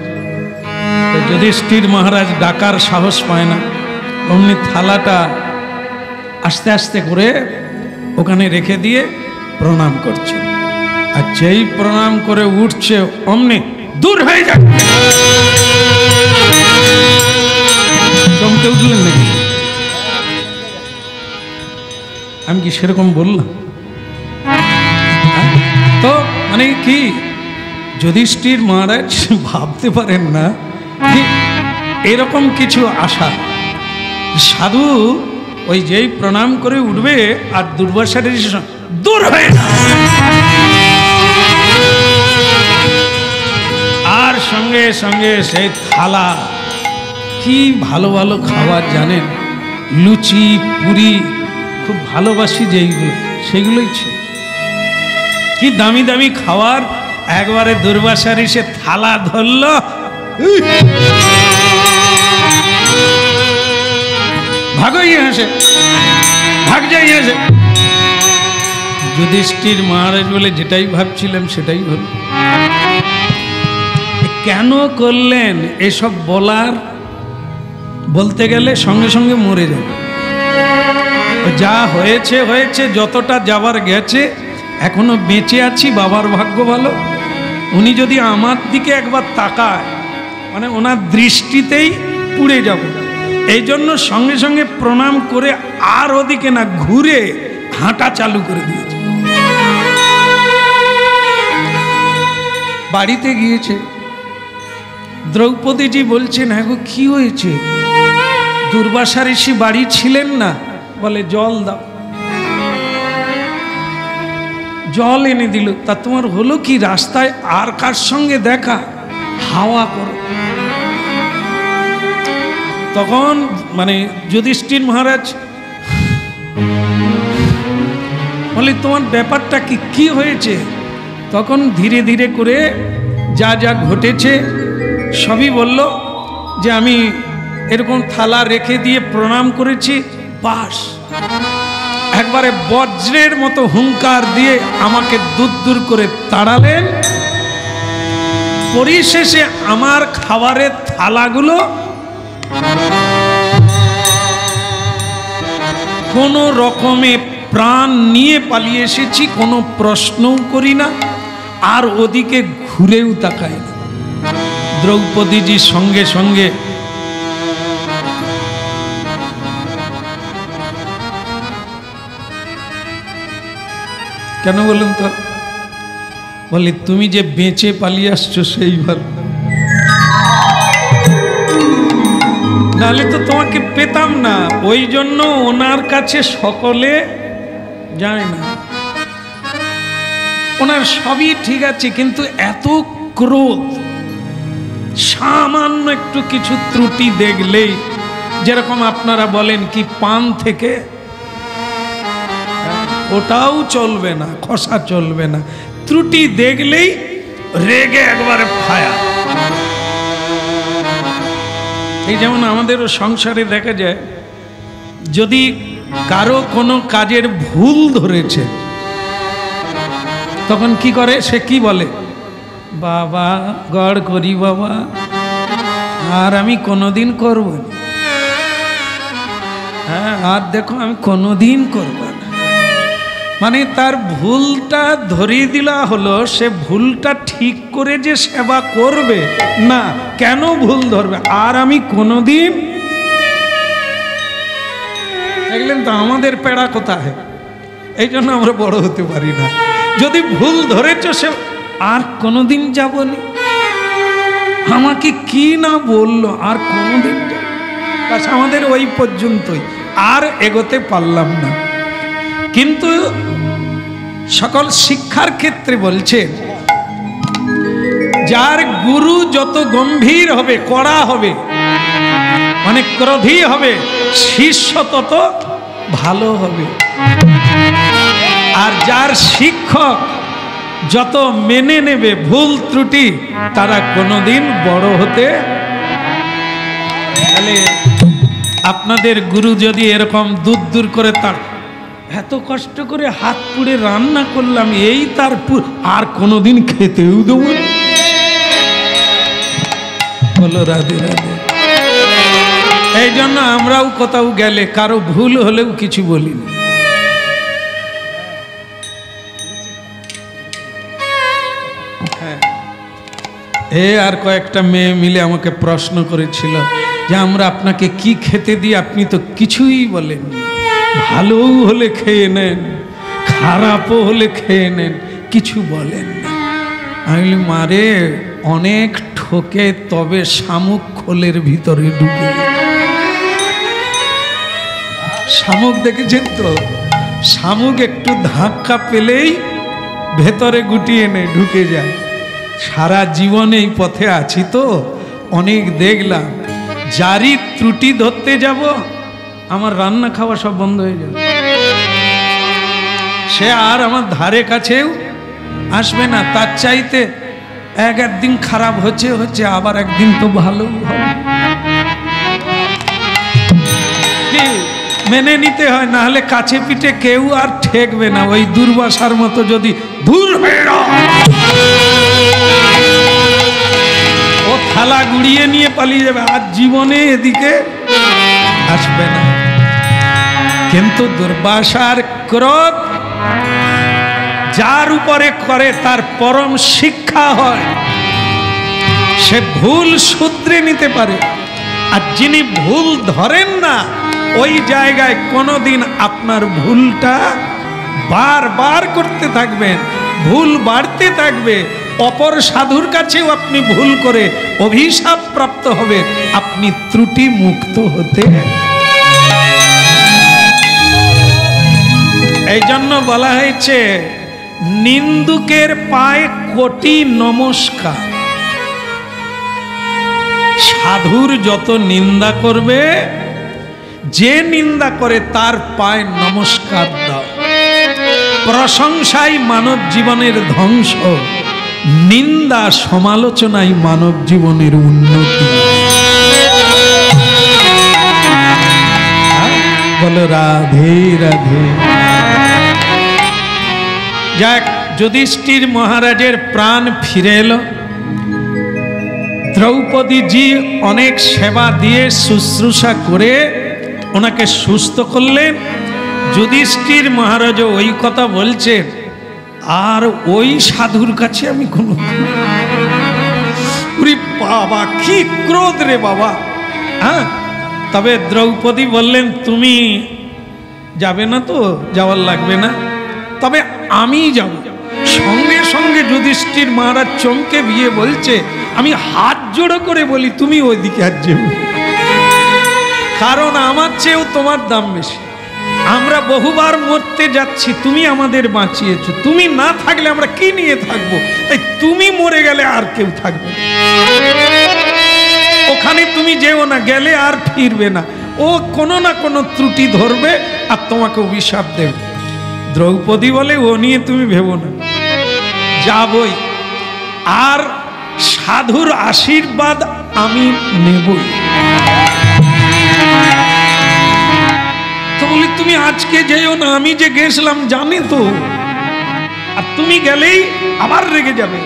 A: যুধিষ্ঠির মহারাজ ডাকার সাহস পায় না, অমনি থালাটা আস্তে আস্তে করে ওখানে রেখে দিয়ে প্রণাম করছে। আর যেই প্রণাম করে উঠছে অমনি দূর হয়ে যাচ্ছে। চমকে উঠলেন নাকি? আমি কি সেরকম বললাম? তো মানে কি, যুধিষ্ঠির মহারাজ ভাবতে পারেন না যে এরকম কিছু আশা। সাধু ওই যেই প্রণাম করে উঠবে আর দুর্বাসা ঋষি দূর হয়ে যায়, আর সঙ্গে সঙ্গে সেই থালা, কি ভালো ভালো খাবার জানেন, লুচি পুরি খুব ভালোবাসি যেইগুলো, সেগুলোই ছিল। কি দামি দামি খাবার। একবারে দুর্বাসা ঋষি থালা ধরল, ভাগই হাসে, ভাগ যাই হাসে। যুধিষ্ঠির মহারাজ বলে, যেটাই ভাবছিলাম সেটাই হল। কেন করলেন এসব বলতে গেলে সঙ্গে সঙ্গে মরে যাবে। যা হয়েছে হয়েছে, যতটা যাবার গেছে, এখনো বেঁচে আছি, বাবার ভাগ্য ভালো। উনি যদি আমার দিকে একবার তাকায়, মানে ওনার দৃষ্টিতেই পুড়ে যাব। এই জন্য সঙ্গে সঙ্গে প্রণাম করে আর ওদিকে না ঘুরে হাঁটা চালু করে দিয়েছে। বাড়িতে গিয়েছে, দ্রৌপদীজি বলছেন, হ্যাঁ গো কি হয়েছে? দুর্বাসা ঋষি বাড়ি ছিলেন না? বলে জল দাও। জল এনে দিল। তা তোমার হলো কি? রাস্তায় আর কার সঙ্গে দেখা? হাওয়া করো। তখন মানে যুধিষ্ঠির মহারাজ বলে তোমার ব্যাপারটা কি হয়েছে? তখন ধীরে ধীরে করে যা যা ঘটেছে সবই বলল, যে আমি এরকম থালা রেখে দিয়ে প্রণাম করেছি, বাস একবারে বজ্রের মতো হুঙ্কার দিয়ে আমাকে দূর দূর করে তাড়ালেন। পরিশেষে আমার খাবারের থালাগুলো কোনো রকমে প্রাণ নিয়ে পালিয়ে এসেছি, কোনো প্রশ্নও করি না, আর ওদিকে ঘুরেও তাকাই না। দ্রৌপদীজি সঙ্গে সঙ্গে কেন বলুন তো? বলি তুমি যে বেঁচে পালিয়ে আসছো সেই ভালো, নাহলে তো তোমাকে পেতাম না। ওই জন্য ওনার কাছে সকলে যায় না। ওনার সবই ঠিক আছে, কিন্তু এত ক্রোধ, সামান্য একটু কিছু ত্রুটি দেখলেই, যেরকম আপনারা বলেন কি পান থেকে ওটাও চলবে না, খসা চলবে না, ত্রুটি দেখলেই রেগে একবারে ফায়া। এই যেমন আমাদেরও সংসারে দেখা যায়, যদি কারো কোনো কাজের ভুল ধরেছে, তখন কি করে? সে কি বলে? বাবা গড় করি বাবা, আর আমি কোনোদিন করব না। হ্যাঁ, আর দেখো আমি কোনোদিন করব না। মানে তার ভুলটা ধরিয়ে দিলা হলো, সে ভুলটা ঠিক করে যে সেবা করবে না, কেন ভুল ধরবে? আর আমি কোনোদিন। দেখলেন তো আমাদের পেড়া কোথায়? এই জন্য আমরা বড় হতে পারি না। যদি ভুল ধরেছ, সে আর কোনোদিন যাবনি, আমাকে কি না বললো, আর কোনোদিন যাব। আমাদের ওই পর্যন্তই, আর এগোতে পারলাম না। কিন্তু সকল শিক্ষার ক্ষেত্রে বলছে, যার গুরু যত গম্ভীর হবে, কড়া হবে, মানে ক্রোধী হবে, শিষ্য তত ভালো হবে। আর যার শিক্ষক যত মেনে নেবে ভুল ত্রুটি, তারা কোনোদিন বড় হতে। তাহলে আপনাদের গুরু যদি এরকম দূর দূর করে, তার এত কষ্ট করে হাত পুড়ে রান্না করলাম, এই তার আর কোনোদিন খেতেও দেব না, বলো রাধে রাধে। এই জন্য আমরাও কোথাও গেলে কারো ভুল হলেও কিছু বলি না। আর কয়েকটা মেয়ে মিলে আমাকে প্রশ্ন করেছিল যে আমরা আপনাকে কি খেতে দিই, আপনি তো কিছুই বলেন, ভালোও হলে খেয়ে নেন, খারাপও হলে খেয়ে নেন, কিছু বলেন না। আমি মারে অনেক ঠকে, তবে শামুক খোলের ভিতরে ঢুকে। শামুক দেখেছেন তো? শামুক একটু ধাক্কা পেলেই ভেতরে গুটিয়ে নেয়, ঢুকে যায়। সারা জীবন এই পথে আছি তো অনেক দেখলাম, যারই ত্রুটি ধরতে যাব, আমার রান্না খাওয়া সব বন্ধ হয়ে যাবে। সে আর আমার ধারে কাছেও আসবে না। তার চাইতে একদিন খারাপ হচ্ছে, আবার একদিন তো ভালো হবে, মেনে নিতে হয়। না হলে কাছে পিঠে কেউ আর ঠেকবে না। ওই দুর্বাসার মতো যদি দূর হয়ে থালা গুড়িয়ে নিয়ে পালিয়ে যাবে, আর জীবনে এদিকে আসবে না। কিন্তু দুর্বাসার ক্রোধ যার উপরে করে তার পরম শিক্ষা হয়, সে ভুল শুধরে নিতে পারে। আর যিনি ভুল ধরেন না, ওই জায়গায় কোনোদিন আপনার ভুলটা বারবার করতে থাকবেন, ভুল বাড়তে থাকবে। অপর সাধুর কাছেও আপনি ভুল করে অভিশাপ প্রাপ্ত হবে, আপনি ত্রুটি মুক্ত হতে। এই জন্য বলা হয়েছে নিন্দুকের পায়ে কোটি নমস্কার। সাধুর যত নিন্দা করবে, যে নিন্দা করে তার পায়ে নমস্কার দাও। প্রশংসাই মানব জীবনের ধ্বংস, নিন্দা সমালোচনাই মানব জীবনের উন্নতি। বলো রাধে রাধে। যাক, যুধিষ্ঠির মহারাজের প্রাণ ফিরে এলো। দ্রৌপদীজি অনেক সেবা দিয়ে শুশ্রূষা করে ওনাকে সুস্থ করলেন। যুধিষ্ঠির মহারাজও ওই কথা বলছেন, আর ওই সাধুর কাছে আমি কোনো, বাবা কি ক্রোধ রে বাবা। হ্যাঁ, তবে দ্রৌপদী বললেন তুমি যাবে না তো, যাওয়ার লাগবে না, তবে আমি যাব। সঙ্গে সঙ্গে যুধিষ্ঠির মহারাজ চমকে বিয়ে বলছে, আমি হাত জোড়ো করে বলি তুমি ওইদিকে আর যেও, কারণ আমার চেয়েও তোমার দাম বেশি। আমরা বহুবার মরতে যাচ্ছি, তুমি আমাদের বাঁচিয়েছো, তুমি না থাকলে আমরা কি নিয়ে থাকবো, তাই তুমি মরে গেলে আর কেউ থাকবে না, ওখানে তুমি যেও না, গেলে আর ফিরবে না। ও কোনো না কোনো ত্রুটি ধরবে আর তোমাকে অভিশাপ দেবে। দ্রৌপদী বলে ও নিয়ে তুমি ভেবো না, যাবই, আর সাধুর আশীর্বাদ আমি নেবই। তো বলি তুমি আজকে যেও না, আমি যে গেছিলাম জানে তো, আর তুমি গেলেই আবার রেগে যাবে।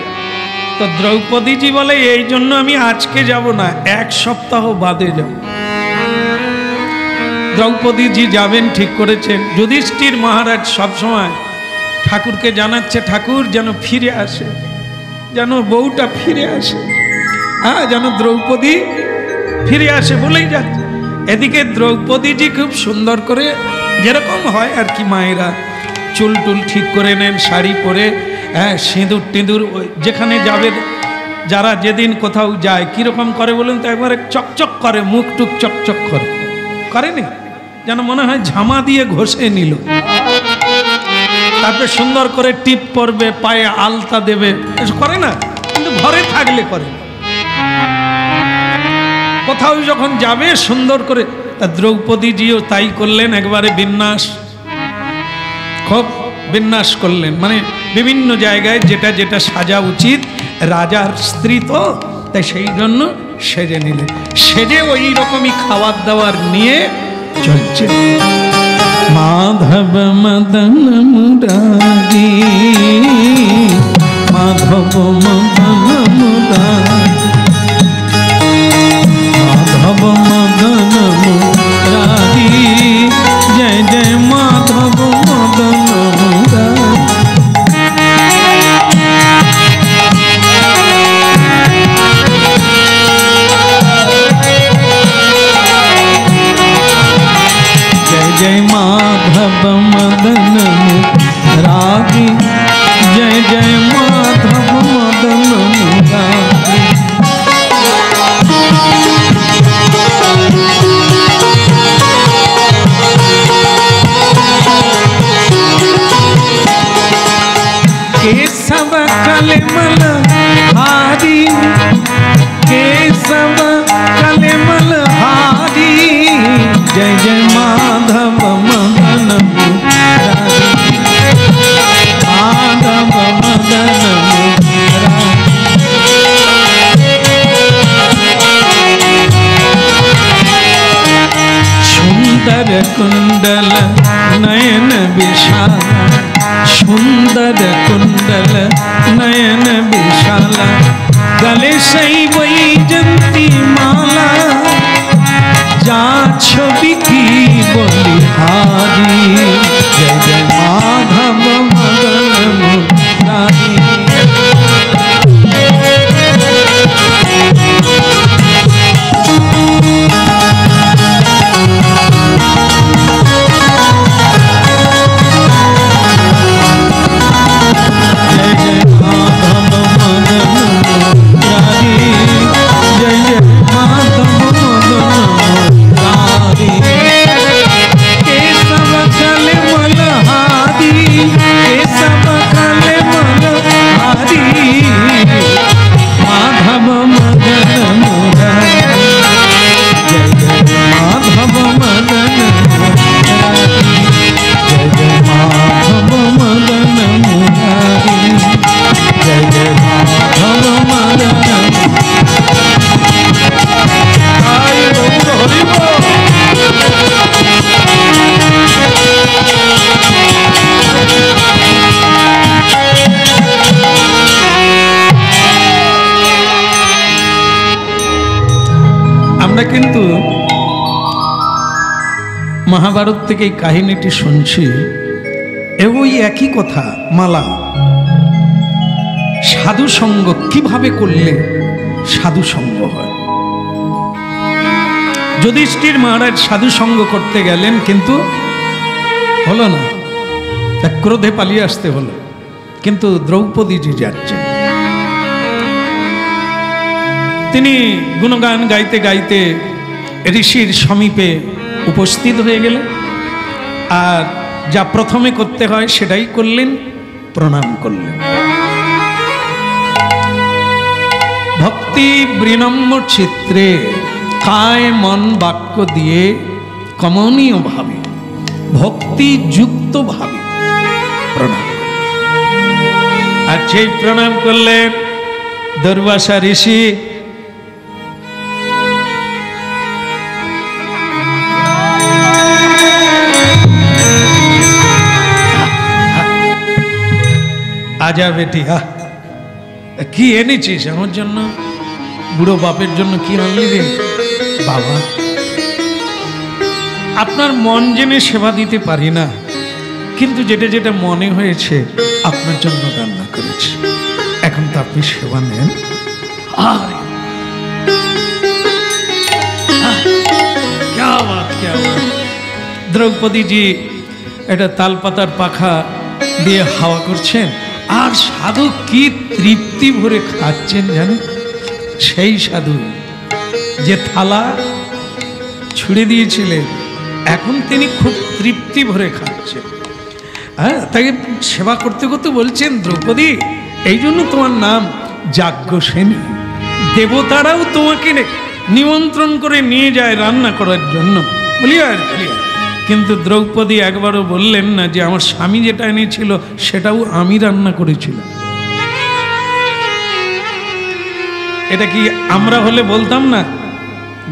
A: তো দ্রৌপদীজি বলে এই জন্য আমি আজকে যাব না, এক সপ্তাহ বাদে যাব। দ্রৌপদীজি যাবেন ঠিক করেছেন। যুধিষ্ঠির মহারাজ সবসময় ঠাকুরকে জানাচ্ছে, ঠাকুর যেন ফিরে আসে, যেন বউটা ফিরে আসে, হ্যাঁ যেন দ্রৌপদী ফিরে আসে বলেই যাচ্ছে। এদিকে দ্রৌপদীজি খুব সুন্দর করে, যেরকম হয় আর কি, মায়েরা চুল টুল ঠিক করে নেন, শাড়ি পরে, হ্যাঁ সিঁদুর টিঁদুর, যেখানে যাবে, যারা যেদিন কোথাও যায় কীরকম করে বলুন তো, একবারে চকচক করে, মুখ টুক চকচক করে, করেনি যেন মনে হয় ঝামা দিয়ে ঘষে নিল। তারপরে সুন্দর করে টিপ পরবে, পায়ে আলতা দেবে, এসব করে না, কিন্তু ঘরে থাকলে করে। কোথাও যখন যাবে সুন্দর করে, তা দ্রৌপদীজিও তাই করলেন, একবারে বিন্যাস, খুব বিন্যাস করলেন, মানে বিভিন্ন জায়গায় যেটা যেটা সাজা উচিত, রাজার স্ত্রী তো, তাই সেই জন্য সেজে নিলেন। সেজে ওই রকমই খাবার দাবার নিয়ে চলছে। মাধব মদন মুরারি, মাধব মদন মুরারি, মাধব মদন মুরারি, জয় জয় মাধব মদন মুরারি। जय माधव मदन मुरारी, जय जय माधव मदन मुरारी। केशव कलमल हारी, केशव कलमल हारी, जय जय माधव मदन मुरारी। विशाल सुंदर कुंडल नयन विशाल गले सई वैजंती माला जा छवि की बलिहारी जय जय माधव मदन मुरारी। কিন্তু মহাভারত থেকে এই কাহিনীটি শুনছি ওই একই কথা মালা সাধু সঙ্গ কিভাবে করলে সাধু সঙ্গ হয়। যুধিষ্ঠির মহারাজ সাধু সঙ্গ করতে গেলেন কিন্তু হলো না, ক্রোধে পালিয়ে আসতে হলো। কিন্তু দ্রৌপদীজি যাচ্ছেন, তিনি গুণগান গাইতে গাইতে ঋষির সমীপে উপস্থিত হয়ে গেলেন। আর যা প্রথমে করতে হয় সেটাই করলেন, প্রণাম করলেন। ভক্তি বিনম্র চিত্রে কায় মন বাক্য দিয়ে কমনীয় ভাবে ভক্তি যুক্ত ভাবে প্রণাম। আর সেই প্রণাম করলেন দুর্বাসা ঋষি। আজা বেটি, কি এনেছিস আমার জন্য? বুড়ো বাপের জন্য কি আনলি রে বাবা? আপনার মন জেনে সেবা দিতে পারি না, কিন্তু যেটা যেটা মনে হয়েছে আপনার জন্য রান্না করেছি, এখন তো আপনি সেবা নেন। দ্রৌপদীজি এটা তালপাতার পাখা দিয়ে হাওয়া করছেন, আর সাধু কি তৃপ্তি ভরে খাচ্ছেন জানেন? সেই সাধু যে থালা ছুড়ে দিয়েছিলেন এখন তিনি খুব তৃপ্তি ভরে খাচ্ছেন। হ্যাঁ, তাকে সেবা করতে করতে বলছেন, দ্রৌপদী এই জন্য তোমার নাম যাজ্ঞসেনী, দেবতারাও তোমাকে নিমন্ত্রণ করে নিয়ে যায় রান্না করার জন্য। বলিয়া কিন্তু দ্রৌপদী একবারও বললেন না যে আমার স্বামী যেটা এনেছিল সেটাও আমি রান্না করেছিলাম। এটা কি আমরা হলে বলতাম না?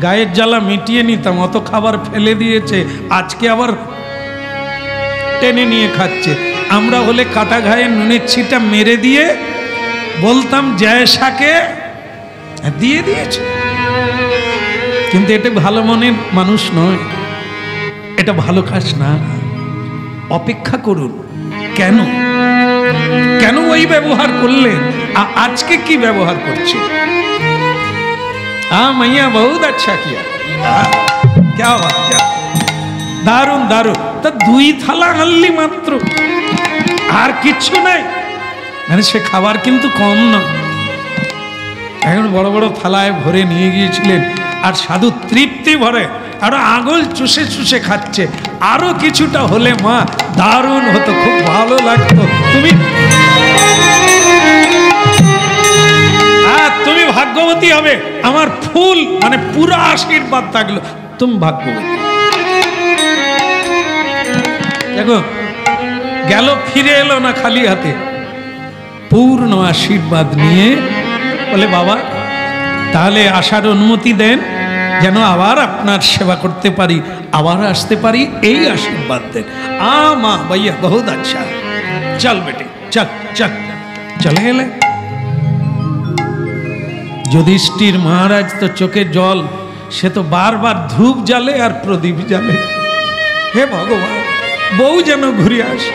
A: গায়ের জ্বালা মিটিয়ে নিতাম, অত খাবার ফেলে দিয়েছে আজকে আবার টেনে নিয়ে খাচ্ছে। আমরা হলে কাটা ঘায়ে নুনের ছিটা মেরে দিয়ে বলতাম জয়সাকে দিয়ে দিয়েছে। কিন্তু এটা ভালো মনের মানুষ নয়, এটা ভালো কাজ না। অপেক্ষা করুন, কেন কেন ওই ব্যবহার করলেন, আজকে কি ব্যবহার করছে? মাইয়া বহুত আচ্ছা কিয়া, क्या बात, क्या দারুণ দারুণ। তা দুই থালা আনলি মাত্র, আর কিচ্ছু নাই? মানে সে খাবার কিন্তু কম নয়, এখন বড় বড় থালায় ভরে নিয়ে গিয়েছিলেন। আর সাধু তৃপ্তি ভরে আরো আঙুল চুষে চুষে খাচ্ছে। আরো কিছুটা হলে মা দারুণ হতো, খুব ভালো লাগতো। তুমি ভাগ্যবতী হবে, আমার ফুল মানে পুরো আশীর্বাদ থাকলো, তুমি ভাগ্যবতী। দেখো গেল, ফিরে এলো না খালি হাতে, পূর্ণ আশীর্বাদ নিয়ে। বলে বাবা তাহলে আসার অনুমতি দেন, যেন আবার আপনার সেবা করতে পারি। আবার আসতে পারি এই আশীর্বাদ দেন। মা भैया बहुत अच्छा, चल बेटे चल चल। चले गए যুধিষ্ঠির মহারাজ তো চোখে জল, সে তো বারবার ধূপ জ্বালে আর প্রদীপ জ্বালে। হে ভগবান, বউ যেন ঘুরে আসে।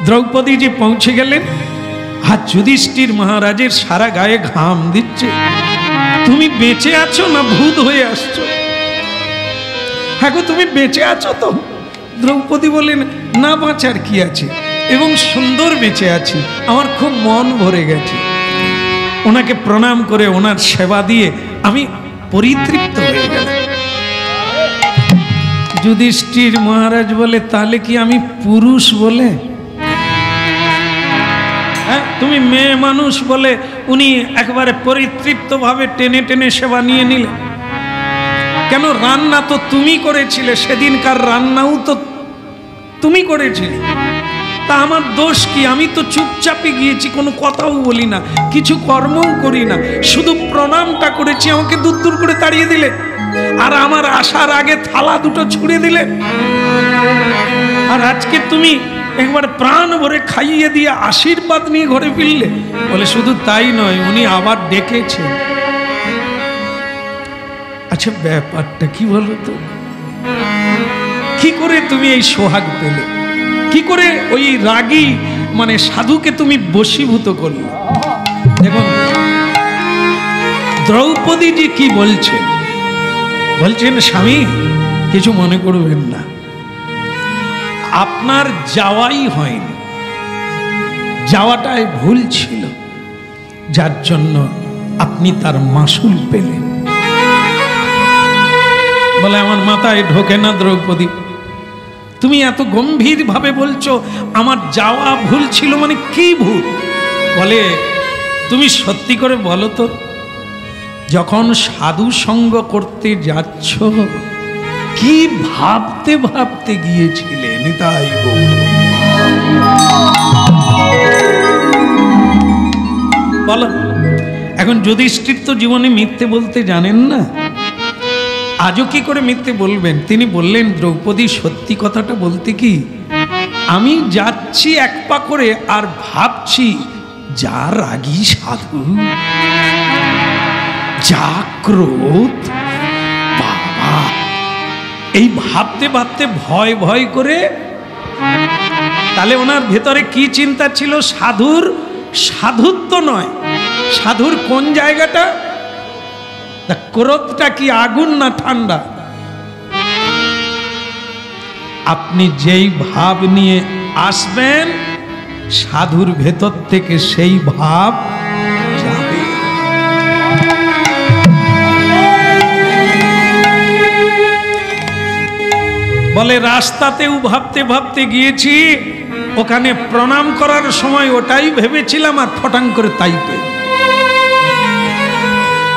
A: দ্রৌপদীজি পৌঁছে গেলেন, আর যুধিষ্ঠির মহারাজের সারা গায়ে ঘাম দিচ্ছে। তুমি বেঁচে আছো না ভূত হয়ে আসছো? হ্যাঁ গো, তুমি বেঁচে আছো তো? দ্রৌপদী বললেন, না বাঁচার কি আছে, এবং সুন্দর বেঁচে আছি, আমার খুব মন ভরে গেছে। ওনাকে প্রণাম করে ওনার সেবা দিয়ে আমি পরিতৃপ্ত হয়ে গেলাম। যুধিষ্ঠির মহারাজ বলে, তাহলে কি আমি পুরুষ বলে? হ্যাঁ, তুমি মেয়ে মানুষ বলে উনি একবারে পরিতৃপ্ত ভাবে টেনে টেনে সেবা নিয়ে নিলে কেন? রান্না তো তুমি করেছিলে, সেদিনকার রান্নাও তো তুমি করেছিলে, তা আমার দোষ কি? আমি তো চুপচাপই গিয়েছি, কোনো কথাও বলি না, কিছু কর্মও করি না, শুধু প্রণামটা করেছি, আমাকে দূর দূর করে তাড়িয়ে দিলে, আর আমার আসার আগে থালা দুটো ছুঁড়ে দিলে, আর আজকে তুমি একবার প্রাণ ভরে খাইয়ে দিয়ে আশীর্বাদ নিয়ে ঘরে ফিরলে। বলে শুধু তাই নয়, উনি আবার ডেকেছেন। আচ্ছা, ব্যাপারটা কি বলো তো? কি করে তুমি এই সোহাগ পেলে? কি করে ওই রাগী মানে সাধুকে তুমি বশীভূত করলে? দেখুন দ্রৌপদীজি কি বলছেন, বলছেন, স্বামী কিছু মনে করবেন না, আপনার যাওয়াই হয়নি, যাওয়াটাই ভুল ছিল, যার জন্য আপনি তার মাসুল পেলেন। বলে আমার মাথায় ঢোকে না দ্রৌপদী, তুমি এত গম্ভীর ভাবে বলছো আমার যাওয়া ভুল ছিল, মানে কি ভুল? বলে তুমি সত্যি করে বলো তো, যখন সাধু সঙ্গ করতে যাচ্ছ কি ভাবতে ভাবতে গিয়েছিলে? নিতাই গৌর বলো। এখন যুধিষ্ঠির তো জীবনে মিথ্যে বলতে জানেন না, আজও কি করে মিথ্যে বলবেন? তিনি বললেন, দ্রৌপদী সত্যি কথাটা বলতে কি, আমি যাচ্ছি এক পা করে আর ভাবছি যা রাগী সাধু, যা ক্রোধ, বাবা, এই ভাবতে ভাবতে ভয় ভয় করে। তাহলে ওনার ভেতরে কি চিন্তা ছিল? সাধুর সাধুত্ব নয়, সাধুর কোন জায়গাটা? ক্রোধটা কি আগুন না ঠান্ডা? আপনি যেই ভাব নিয়ে আসবেন সাধুর ভেতর থেকে সেই ভাব যাবে। বলে রাস্তাতেও ভাবতে ভাবতে গিয়েছি, ওখানে প্রণাম করার সময় ওটাই ভেবেছিলাম আর ফটাং করে তাই পেয়ে।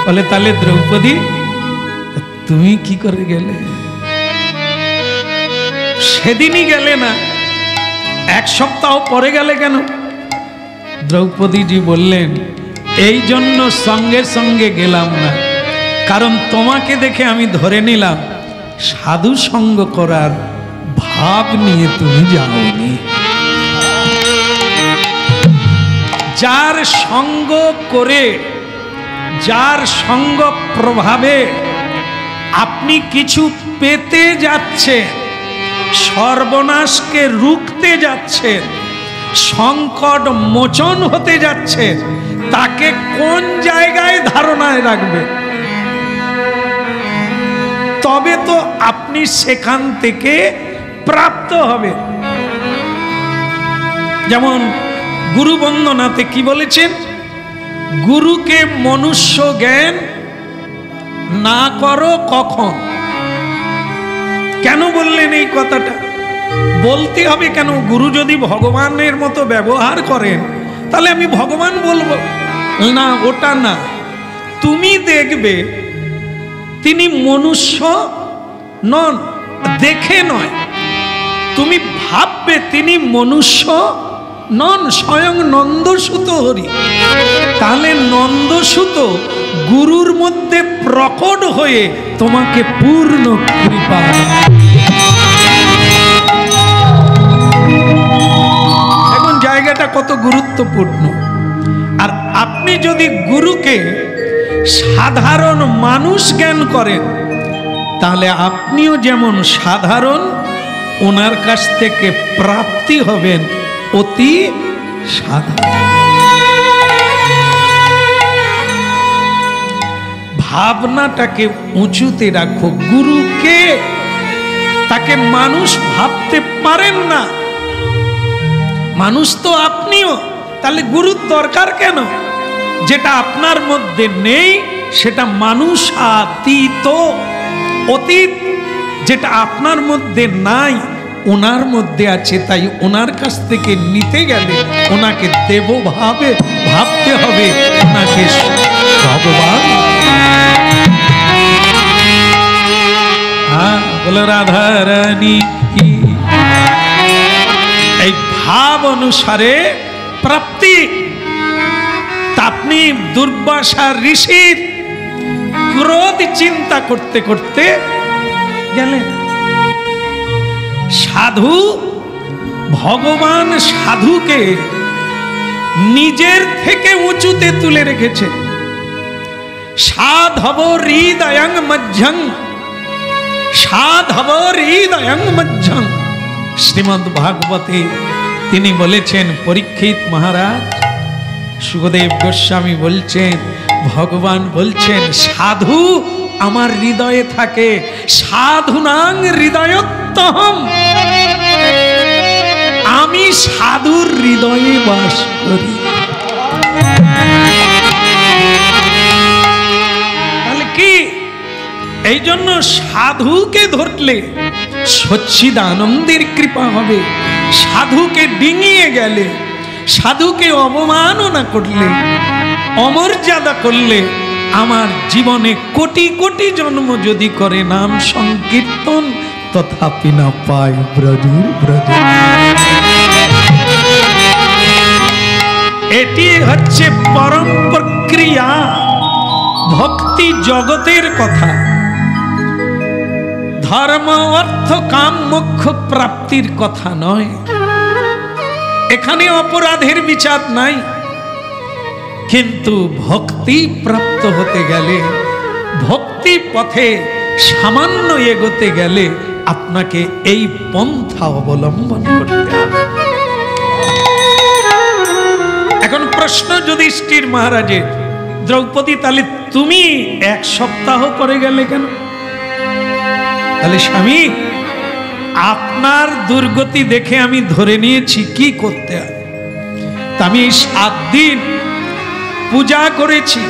A: বলে তাহলে দ্রৌপদী তুমি কি করে গেলে? সেদিনই গেলে না, এক সপ্তাহ পরে গেলে কেন? দ্রৌপদীজি বললেন, এই জন্য সঙ্গে সঙ্গে গেলাম না, কারণ তোমাকে দেখে আমি ধরে নিলাম সাধু সঙ্গ করার ভাব নিয়ে তুমি যাওনি। যার সঙ্গ করে, যার সঙ্গ প্রভাবে আপনি কিছু পেতে যাচ্ছেন, সর্বনাশকে রুখতে যাচ্ছেন, সংকট মোচন হতে যাচ্ছে, তাকে কোন জায়গায় ধারণায় রাখবে? তবে তো আপনি সেখান থেকে প্রাপ্ত হবে। যেমন গুরু বন্দনাতে কি বলেছেন? গুরুকে মনুষ্য জ্ঞান না করো কখন। কেন বললেন এই কথাটা? বলতে হবে কেন? গুরু যদি ভগবানের মতো ব্যবহার করেন তাহলে আমি ভগবান বলবো না, ওটা না। তুমি দেখবে তিনি মনুষ্য নন, দেখে নয়, তুমি ভাববে তিনি মনুষ্য নন, স্বয়ং নন্দসুত হরি। তাহলে নন্দসুত গুরুর মধ্যে প্রকট হয়ে তোমাকে পূর্ণ কৃপা। এখন জায়গাটা কত গুরুত্বপূর্ণ। আর আপনি যদি গুরুকে সাধারণ মানুষ জ্ঞান করেন, তাহলে আপনিও যেমন সাধারণ, ওনার কাছ থেকে প্রাপ্তি হবেন অতি সাধারণ। ভাবনাটাকে উঁচুতে রাখো। গুরুকে, তাকে মানুষ ভাবতে পারেন না। মানুষ তো আপনিও, তাহলে গুরুর দরকার কেন? যেটা আপনার মধ্যে নেই সেটা মানুষ আতীত, অতীত। যেটা আপনার মধ্যে নাই ওনার মধ্যে আছে, তাই ওনার কাছ থেকে নিতে গেলে ওনাকে দেব ভাবতে হবে, ওনাকে ভগবান। বলো রাধা রানী কি। এই ভাব অনুসারে প্রাপ্তি। আপনি দুর্বাসা ঋষির ক্রোধ চিন্তা করতে করতে গেলেন। সাধু ভগবান সাধুকে নিজের থেকে উঁচুতে তুলে রেখেছে। সাধব হৃদয়ং মধ্যং, সাধব হৃদয়ং মধ্যং। শ্রীমদ্ ভাগবতে তিনি বলেছেন, পরীক্ষিত মহারাজ, সুখদেব গোস্বামী বলছেন, ভগবান বলছেন সাধু আমার হৃদয়ে থাকে। সাধুনাং হৃদয়োত্তহম, আমি সাধুর হৃদয়ে বাস করি। তাহলে কি, এই জন্য সাধুকে ধরলে সচ্চিদানন্দের কৃপা হবে। সাধুকে ডিঙিয়ে গেলে, সাধুকে অবমাননা করলে, অমর্যাদা করলে, আমার জীবনে কোটি কোটি জন্ম যদি করে নাম সংকীর্তন, তথাপি না পাই ব্রজুর ব্রজ। এটি হচ্ছে পরম প্রক্রিয়া, ভক্তি জগতের কথা। ধর্ম অর্থ কাম মোক্ষ প্রাপ্তির কথা নয়। এখানে অপরাধের বিচার নাই, কিন্তু ভক্তি প্রাপ্ত হতে গেলে, ভক্তি পথে সামান্য এগোতে গেলে আপনাকে এই পন্থা অবলম্বন করতে হবে। এখন প্রশ্ন যুধিষ্ঠির মহারাজের, দ্রৌপদী তাহলে তুমি 1 সপ্তাহ করে গেলে কেন? তাহলে স্বামী, আপনার দুর্গতি দেখে আমি ধরে নিয়েছি কি করতে হবে। আমি 7 দিন পূজা করেছি,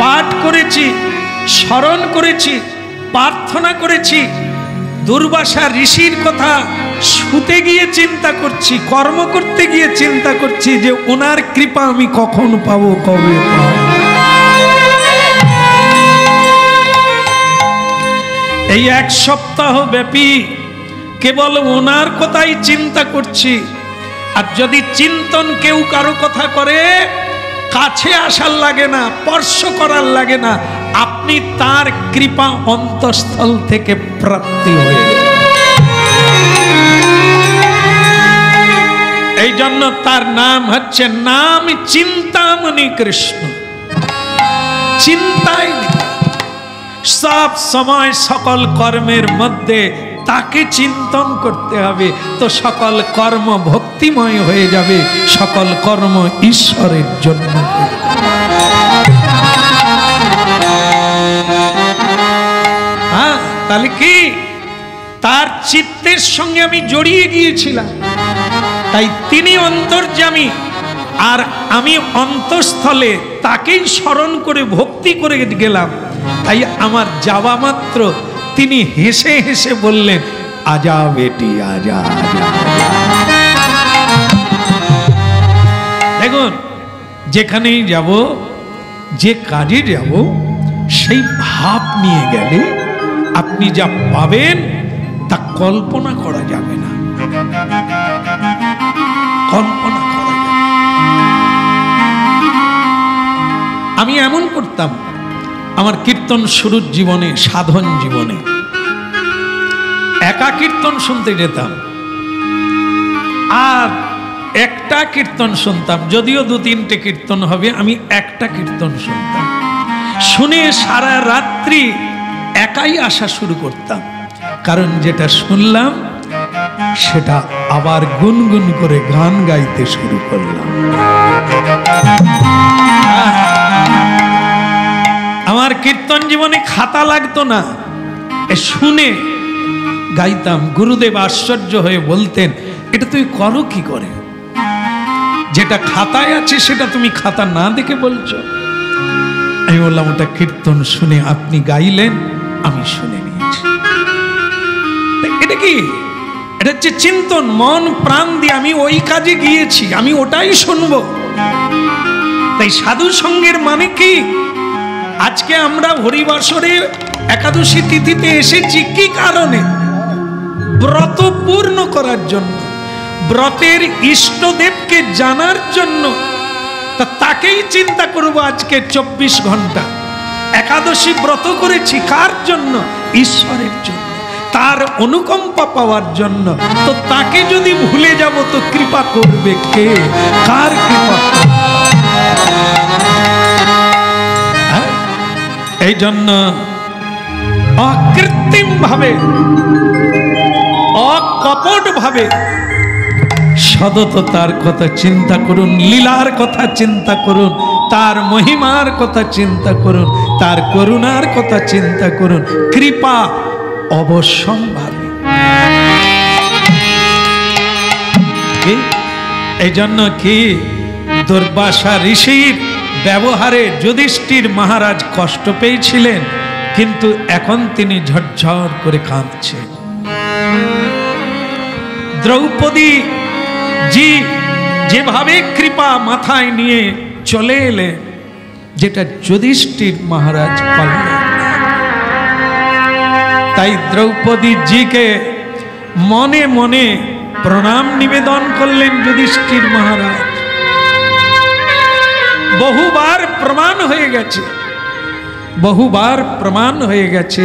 A: পাঠ করেছি, স্মরণ করেছি, প্রার্থনা করেছি। দুর্বাসা ঋষির কথা শুতে গিয়ে চিন্তা করছি, কর্ম করতে গিয়ে চিন্তা করছি যে ওনার কৃপা আমি কখন পাবো, কবে পাবো। এই 1 সপ্তাহ ব্যাপী কেবল ওনার কথাই চিন্তা করছি। আর যদি চিন্তন কেউ কারো কথা করে, কাছে আসার লাগে না, স্পর্শ করার লাগে না, আপনি তার কৃপা অন্তঃস্থল থেকে প্রাপ্তি হয়ে। এই জন্য তার নাম হচ্ছে নাম চিন্তামণি কৃষ্ণ। চিন্তাই সব সময় সকল কর্মের মধ্যে তাকে চিন্তন করতে হবে, তো সকল কর্ম ভক্তিময় হয়ে যাবে, সকল কর্ম ঈশ্বরের জন্য। হ্যাঁ, তাহলে কি তার চিত্তের সঙ্গে আমি জড়িয়ে গিয়েছিলাম, তাই তিনি অন্তর্যামী আর আমি অন্তঃস্থলে তাকেই স্মরণ করে ভক্তি করে গেলাম। তাই আমার যাওয়া মাত্র তিনি হেসে হেসে বললেন, আজা বেটি আজা। দেখুন, যেখানেই যাব, যে কাজে যাব, সেই ভাব নিয়ে গেলে আপনি যা পাবেন তা কল্পনা করা যাবে না, কল্পনা করা যাবে। আমি এমন করতাম, আমার কীর্তন শুরুর জীবনে, সাধন জীবনে একা কীর্তন শুনতে যেতাম, আর একটা কীর্তন শুনতাম, যদিও 2-3টে কীর্তন হবে, আমি একটা কীর্তন শুনতাম, শুনে সারা রাত্রি একাই আসা শুরু করতাম। কারণ যেটা শুনলাম সেটা আবার গুনগুন করে গান গাইতে শুরু করলাম। আমার কীর্তন জীবনে খাতা লাগতো না, শুনে গাইতাম। গুরুদেব আশ্চর্য হয়ে বলতেন, এটা তুই করো কি করে? যেটা খাতায় আছে সেটা তুমি খাতা না দেখে বলছো। আমি বললাম, ওটা কীর্তন শুনে আপনি গাইলেন, আমি শুনে নিয়েছি। এটা কি? এটা হচ্ছে চিন্তন। মন প্রাণ দিয়ে আমি ওই কাজে গিয়েছি, আমি ওটাই শুনবো। তাই সাধু সঙ্গের মানে কি? আজকে আমরা হরিবাসরে একাদশী তিথিতে এসেছি কি কারণে? ব্রত পূর্ণ করার জন্য, ব্রতের ইষ্টদেবকে জানার জন্য। তা তাকেই চিন্তা করব আজকে 24 ঘন্টা। একাদশী ব্রত করেছি কার জন্য? ঈশ্বরের জন্য, তার অনুকম্পা পাওয়ার জন্য। তো তাকে যদি ভুলে যাব তো কৃপা করবে কে? কার কৃপা? এই জন্য অকৃত্রিম ভাবে, অকপট ভাবে সতত তার কথা চিন্তা করুন, লীলার কথা চিন্তা করুন, তার মহিমার কথা চিন্তা করুন, তার করুণার কথা চিন্তা করুন। কৃপা অবশ্যম্ভাবী। এই জন্য কি দুর্বাসা ঋষির ব্যবহারে যুধিষ্ঠির মহারাজ কষ্ট পেয়েছিলেন, কিন্তু এখন তিনি ঝরঝর করে কাঁদছেন। দ্রৌপদী জি যেভাবে কৃপা মাথায় নিয়ে চলে এলেন, যেটা যুধিষ্ঠির মহারাজ পারলেন না। তাই দ্রৌপদী জিকে মনে মনে প্রণাম নিবেদন করলেন যুধিষ্ঠির মহারাজ। বহুবার প্রমাণ হয়ে গেছে, বহুবার প্রমাণ হয়ে গেছে,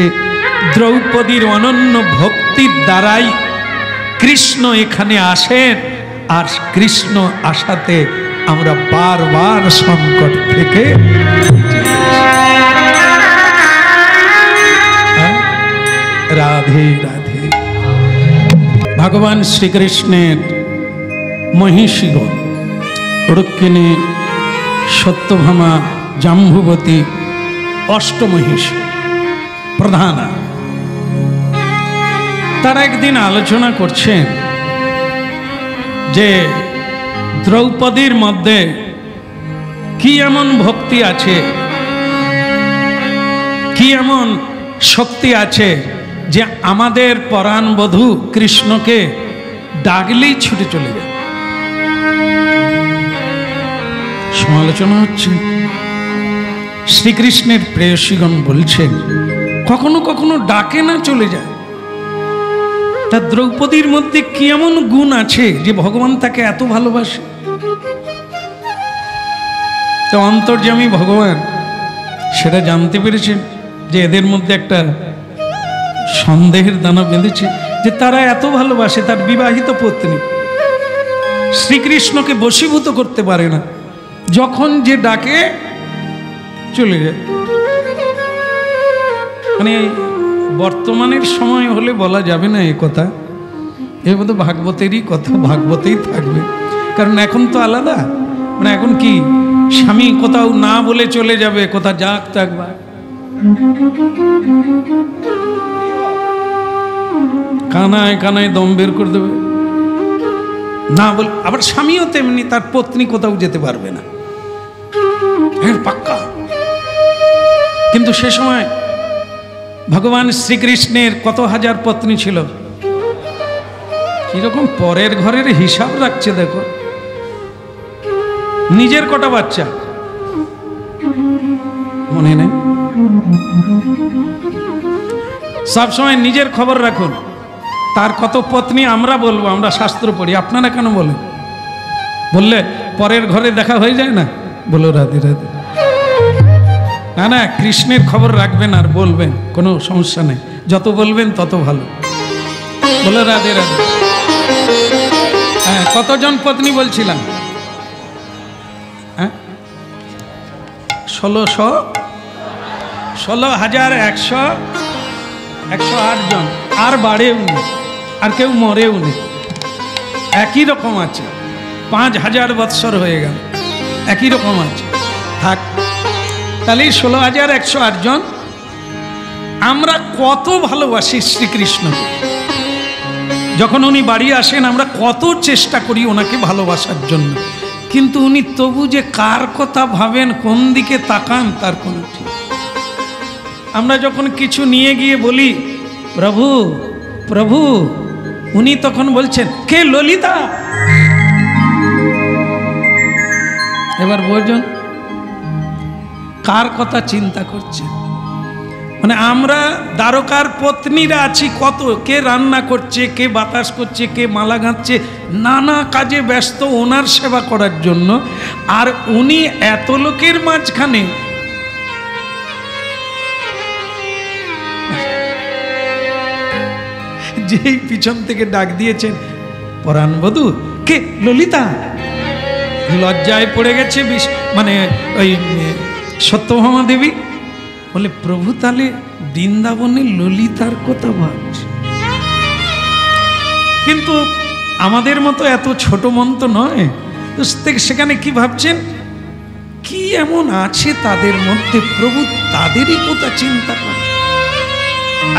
A: দ্রৌপদীর অনন্য ভক্তির দ্বারাই কৃষ্ণ এখানে আসেন। আর কৃষ্ণ আসাতে আমরা বারবার সংকট থেকে রাধে রাধে। ভগবান শ্রীকৃষ্ণের মহিষীগণ, রুক্মিণী, সত্যভামা, জাম্বুবতী, অষ্টমহিষী প্রধানা, তারা একদিন আলোচনা করছেন যে দ্রৌপদীর মধ্যে কি এমন ভক্তি আছে, কি এমন শক্তি আছে যে আমাদের পরাণ বধূ কৃষ্ণকে ডাকলেই ছুটে চলে যায়। সমালোচনা হচ্ছে। শ্রীকৃষ্ণের প্রেয়সীগণ বলছেন, কখনো কখনো ডাকে না চলে যায়। তা দ্রৌপদীর মধ্যে কি এমন গুণ আছে যে ভগবান তাকে এত ভালোবাসে? তো অন্তর্যামী ভগবান সেটা জানতে পেরেছেন যে এদের মধ্যে একটা সন্দেহের দানা বেঁধেছে, যে তারা এত ভালোবাসে, তার বিবাহিত পত্নী শ্রীকৃষ্ণকে বশীভূত করতে পারে না, যখন যে ডাকে চলে যায়। মানে বর্তমানের সময় হলে বলা যাবে না এ কথা, এর মধ্যে ভাগবতেরই কথা, ভাগবতেই থাকবে। কারণ এখন তো আলাদা, মানে এখন কি স্বামী কোথাও না বলে চলে যাবে, কোথা যাক থাকবা, কানায় কানায় দম বের করে দেবে না বল। আবার স্বামীও তেমনি, তার পত্নী কোথাও যেতে পারবে না, পাক্কা। কিন্তু সে সময় ভগবান শ্রীকৃষ্ণের কত হাজার পত্নী ছিল, কিরকম পরের ঘরের হিসাব রাখছে দেখো। নিজের কটা বাচ্চা মনে নেই? সবসময় নিজের খবর রাখুন, তার কত পত্নী আমরা বলবো, আমরা শাস্ত্র পড়ি, আপনারা কেন বলেন? বললে পরের ঘরে দেখা হয়ে যায় না? বলো রাধে রাধে। না না, কৃষ্ণের খবর রাখবেন আর বলবেন, কোনো সমস্যা নেই, যত বলবেন তত ভালো। বলো রাধে রাধে। হ্যাঁ, কতজন পত্নী বলছিলাম? হ্যাঁ, 16,108 জন। আর বাড়েও নেই, আর কেউ মরেও নেই, একই রকম আছে। 5,000 বৎসর হয়ে গেল, একই রকম আছে, থাক। তাহলে 16,108 জন। আমরা কত ভালোবাসি শ্রীকৃষ্ণকে। যখন উনি বাড়ি আসেন আমরা কত চেষ্টা করি ওনাকে ভালোবাসার জন্য, কিন্তু উনি তবু যে কার কথা ভাবেন, কোন দিকে তাকান, তার কোনো ঠিক। আমরা যখন কিছু নিয়ে গিয়ে বলি প্রভু প্রভু, উনি তখন বলছেন কে ললিতা। এবার বোঝুন কার কথা চিন্তা করছে। মানে আমরা দ্বারকার পত্নীরা আছি কত, কে রান্না করছে, কে বাতাস করছে, কে মালা গাঁথছে, নানা কাজে ব্যস্ত ওনার সেবা করার জন্য। আর উনি এত লোকের মাঝখানে যেই পিছন থেকে ডাক দিয়েছেন পরাণবধূ, কে ললিতা, লজ্জায় পড়ে গেছে মানে ওই সত্যভামা দেবী। বলে প্রভু তাহলে বৃন্দাবনে ললিতার কথা ভাবছে। কিন্তু আমাদের মতো এত ছোট মন তো নয়, তো সেখানে কি ভাবছেন, কি এমন আছে তাদের মধ্যে, প্রভু তাদেরই কথা চিন্তা করে।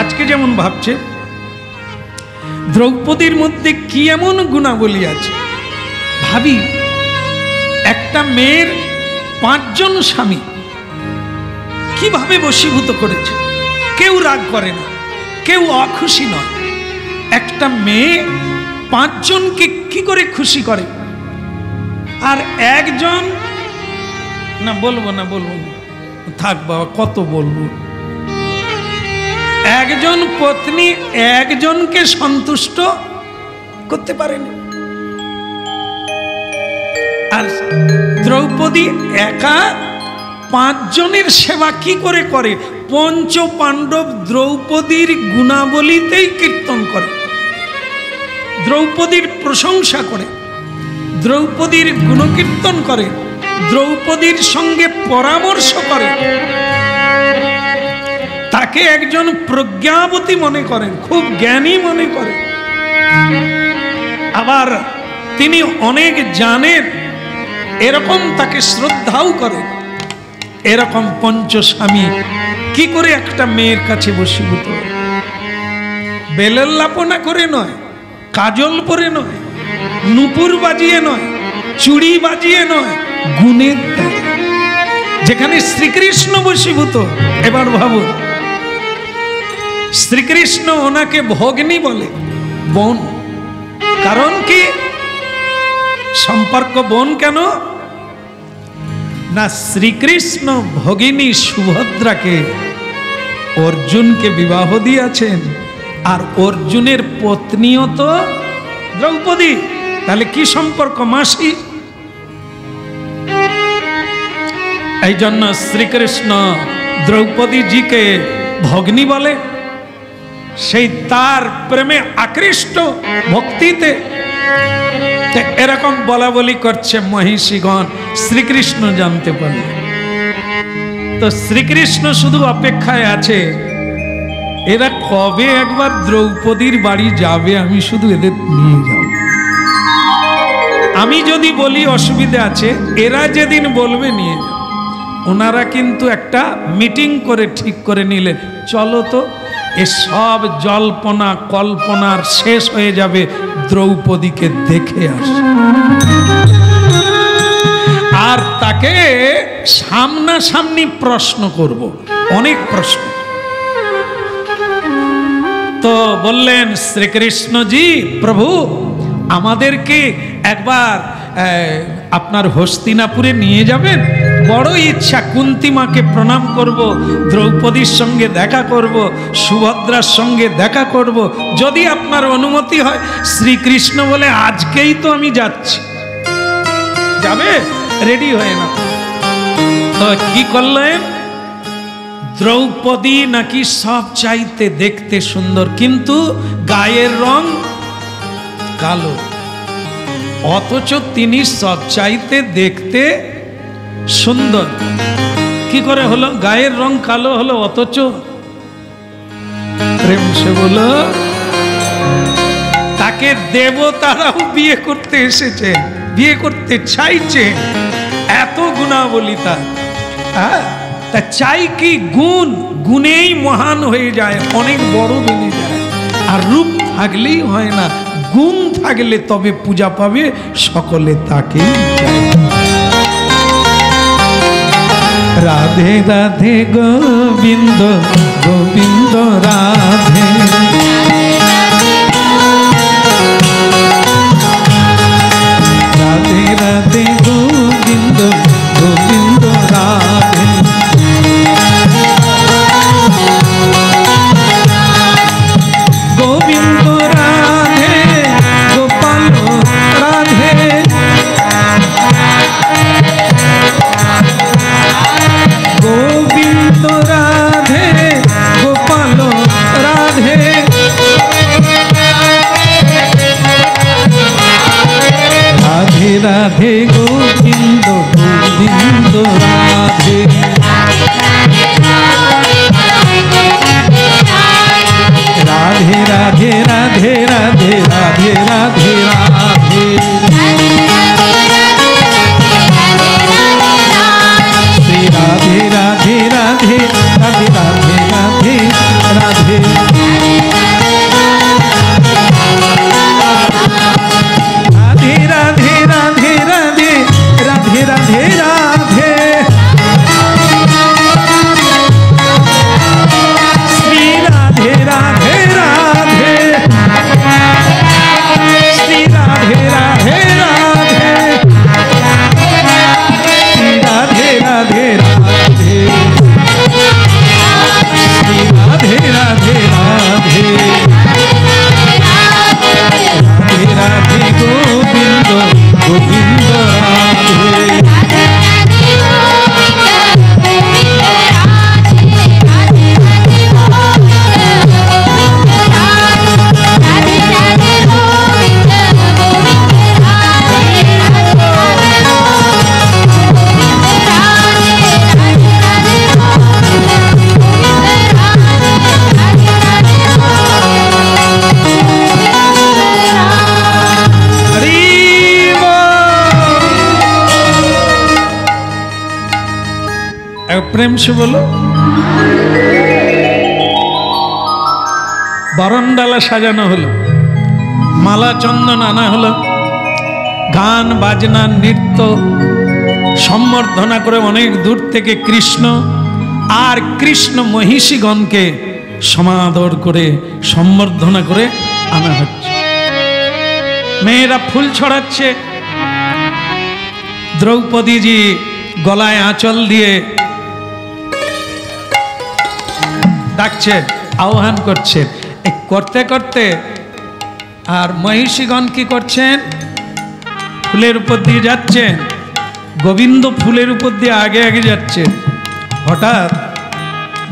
A: আজকে যেমন ভাবছে দ্রৌপদীর মধ্যে কি এমন গুণাবলী আছে। ভাবি একটা মেয়ের 5 জন স্বামী কিভাবে বশীভূত করেছে, কেউ রাগ করে না, কেউ অখুশি নয়। একটা মেয়ে 5 জনকে কি করে খুশি করে, আর একজন না, বলবো না, থাক বাবা, কত বলবো। একজন পত্নী একজনকে সন্তুষ্ট করতে পারেনি, আর দ্রৌপদী একা 5 জনের সেবা কি করে করে। পঞ্চ পাণ্ডব দ্রৌপদীর গুণাবলীতেই কীর্তন করে, দ্রৌপদীর প্রশংসা করে, দ্রৌপদীর গুণকীর্তন করে, দ্রৌপদীর সঙ্গে পরামর্শ করে। তাকে একজন প্রজ্ঞাবতী মনে করেন, খুব জ্ঞানী মনে করেন, আবার তিনি অনেক জানেন এরকম তাকে শ্রদ্ধাও করেন। এরকম পঞ্চস্বামী কি করে একটা মেয়ের কাছে বশীভূত? বেলল্লাপনা করে নয়, কাজল পরে নয়, নুপুর বাজিয়ে নয়, চুড়ি বাজিয়ে নয়, গুণের দ্বারা। যেখানে শ্রীকৃষ্ণ বশীভূত। এবার ভাবুন, শ্রীকৃষ্ণ ওনাকে ভগ্নী বলে, বোন। কারণ কি সম্পর্ক বোন কেন না, শ্রীকৃষ্ণ ভগিনী সুভদ্রাকে অর্জুনকে বিবাহ দিয়েছেন, আর অর্জুনের পত্নীও তো দ্রৌপদী। তাহলে কি সম্পর্ক, মাসি। এই জন্য শ্রীকৃষ্ণ দ্রৌপদীজিকে ভগ্নী বলে, সেই তার প্রেমে আকৃষ্ট, ভক্তিতে। এরকম বলা বলি করছে মহিষীগণ, শ্রীকৃষ্ণ জানতে পারে। তো শ্রীকৃষ্ণ শুধু অপেক্ষায় আছে এরা কবে একবার দ্রৌপদীর বাড়ি যাবে, আমি শুধু এদের নিয়ে যাব। আমি যদি বলি অসুবিধা আছে, এরা যেদিন বলবে নিয়ে যাব। ওনারা কিন্তু একটা মিটিং করে ঠিক করে নিলেন, চলো তো এসব জল্পনা কল্পনার শেষ হয়ে যাবে, দ্রৌপদীকে দেখে আসে। আর তাকে সামনাসামনি প্রশ্ন করব, অনেক প্রশ্ন। তো বললেন শ্রীকৃষ্ণজি, প্রভু আমাদেরকে একবার আপনার হস্তিনাপুরে নিয়ে যাবেন, বড় ইচ্ছা, কুন্তী মাকে প্রণাম করব, দ্রৌপদীর সঙ্গে দেখা করব, সুভদ্রার সঙ্গে দেখা করব, যদি আপনার অনুমতি হয়। শ্রীকৃষ্ণ বলে আজকেই তো আমি যাচ্ছি। যাবে? রেডি হয়ে না। তো কি করলেন, দ্রৌপদী নাকি সব চাইতে দেখতে সুন্দর, কিন্তু গায়ের রং কালো, অথচ তিনি সব চাইতে দেখতে সুন্দর। কি করে হলো? গায়ের রং কালো হলো অথচ প্রেম সে বলো তাকে দেবতারাও বিয়ে করতে এসেছে, বিয়ে করতে চাইছে, এত গুণাবলী তার। তা চাই কি গুণ, গুণেই মহান হয়ে যায়, অনেক বড় বেড়ে যায়। আর রূপ থাকলেই হয় না, গুণ থাকলে তবে পূজা পাবে, সকলে তাকে চায়। রাধে রাধে গোবিন্দ গোবিন্দ রাধে, রাধে রাধে গোবিন্দ গোবিন্দ রাধে, গোবিন্দ রাধে গোপাল রাধে, গোবিন্দ রাধে গোপাল রাধে, রাধে রাধে গোবিন্দ গোবিন্দ রাধে, রাধে রাধে রাধে রাধে রাধে রাধে রাধে, শ্রী রাধে রাধে রাধে রাধে রাধে রাধে রাধে, রাধে রাধে রাধে রাধে রাধে রাধে, শ্রী রাধে রাধে রাধে, শ্রী রাধে রাধে রাধে, শ্রী রাধে রাধে রাধে, শ্রী রাধে রাধে রাধে, রাধে রাধে গোবিন্দ গোবিন্দ রাধে, প্রেম সে বলো। বরণডালা সাজানো হলো, মালা চন্দন আনা হলো, গান বাজনা নৃত্য সম্বর্ধনা করে অনেক দূর থেকে কৃষ্ণ আর কৃষ্ণ মহিষীগণকে সমাদর করে সম্বর্ধনা করে আনা হচ্ছে। মেয়েরা ফুল ছড়াচ্ছে, দ্রৌপদীজি গলায় আঁচল দিয়ে ডাকছে, আহ্বান করছে। করতে করতে আর মহিষীগণ কি করছেন? ফুলের উপর দিয়ে যাচ্ছেন, গোবিন্দ ফুলের উপর দিয়ে আগে আগে যাচ্ছে। হঠাৎ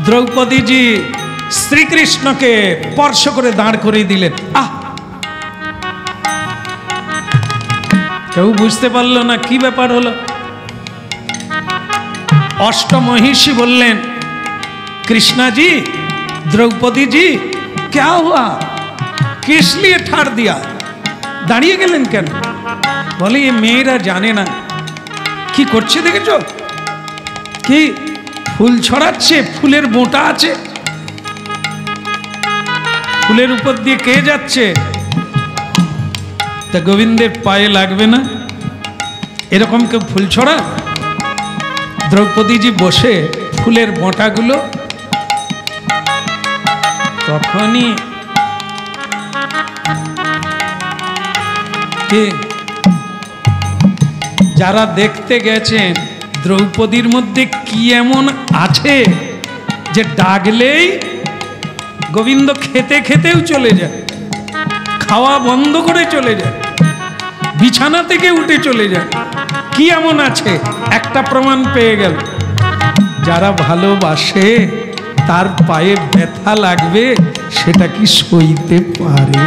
A: দ্রৌপদীজি শ্রীকৃষ্ণকে স্পর্শ করে দাঁড় করিয়ে দিলেন। কেউ বুঝতে পারলো না কি ব্যাপার হলো। অষ্টমহিষী বললেন, कृष्णा जी, द्रौपदी जी, क्या हुआ, किस लिए ठाड़ दिया, दाड़िए गेलेन केन? बोले ये मेरा जाने ना कि करछे देखेछो कि फुल छड़ाচ্ছে, फुलेर बोटा आछे, फुलेर ऊपर दिए के जाচ্ছে, ता गोविंदेर पाये लागबे ना एरकम केउ फुल छड़ा? द्रौपदी जी बसे फुलेर बोटागुलो তখনই যারা দেখতে গেছেন দ্রৌপদীর মধ্যে কি এমন আছে যে ডাকলেই গোবিন্দ খেতে খেতেও চলে যায়, খাওয়া বন্ধ করে চলে যায়, বিছানা থেকে উঠে চলে যায়। কি এমন আছে? একটা প্রমাণ পেয়ে গেল, যারা ভালোবাসে তার পায়ে ব্যথা লাগবে সেটা কি সইতে পারে?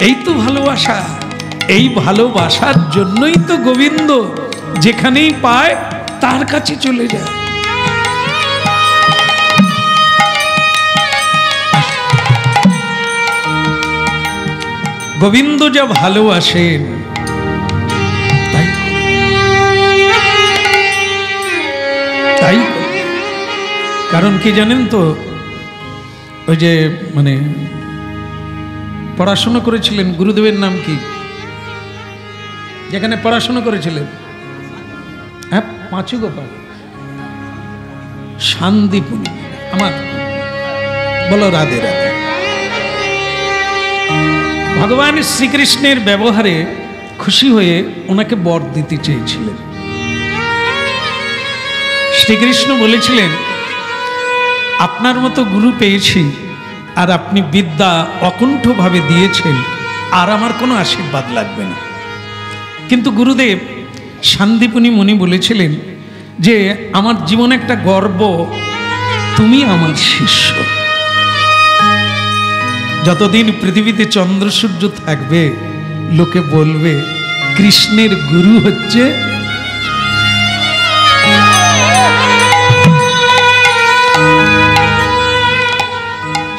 A: এই তো ভালোবাসা। এই ভালোবাসার জন্যই তো গোবিন্দ যেখানেই পায় তার কাছে চলে যায়। গোবিন্দ যা ভালোবাসেন তাই কারণ কি জানেন তো, ওই যে মানে পড়াশোনা করেছিলেন, গুরুদেবের নাম কি যেখানে পড়াশোনা করেছিলেন? হ্যাঁ, পাঁচু গোপাল শান্তিপুনি। আমার বলো রাধে রাধে। ভগবান শ্রীকৃষ্ণের ব্যবহারে খুশি হয়ে ওনাকে বর দিতে চেয়েছিলেন। শ্রীকৃষ্ণ বলেছিলেন, আপনার মতো গুরু পেয়েছি আর আপনি বিদ্যা অকুণ্ঠভাবে দিয়েছেন, আর আমার কোনো আশীর্বাদ লাগবে না। কিন্তু গুরুদেব শান্তিপুনি মুনি বলেছিলেন যে আমার জীবনে একটা গর্ব, তুমি আমার শিষ্য। যতদিন পৃথিবীতে চন্দ্র সূর্য থাকবে লোকে বলবে কৃষ্ণের গুরু হচ্ছে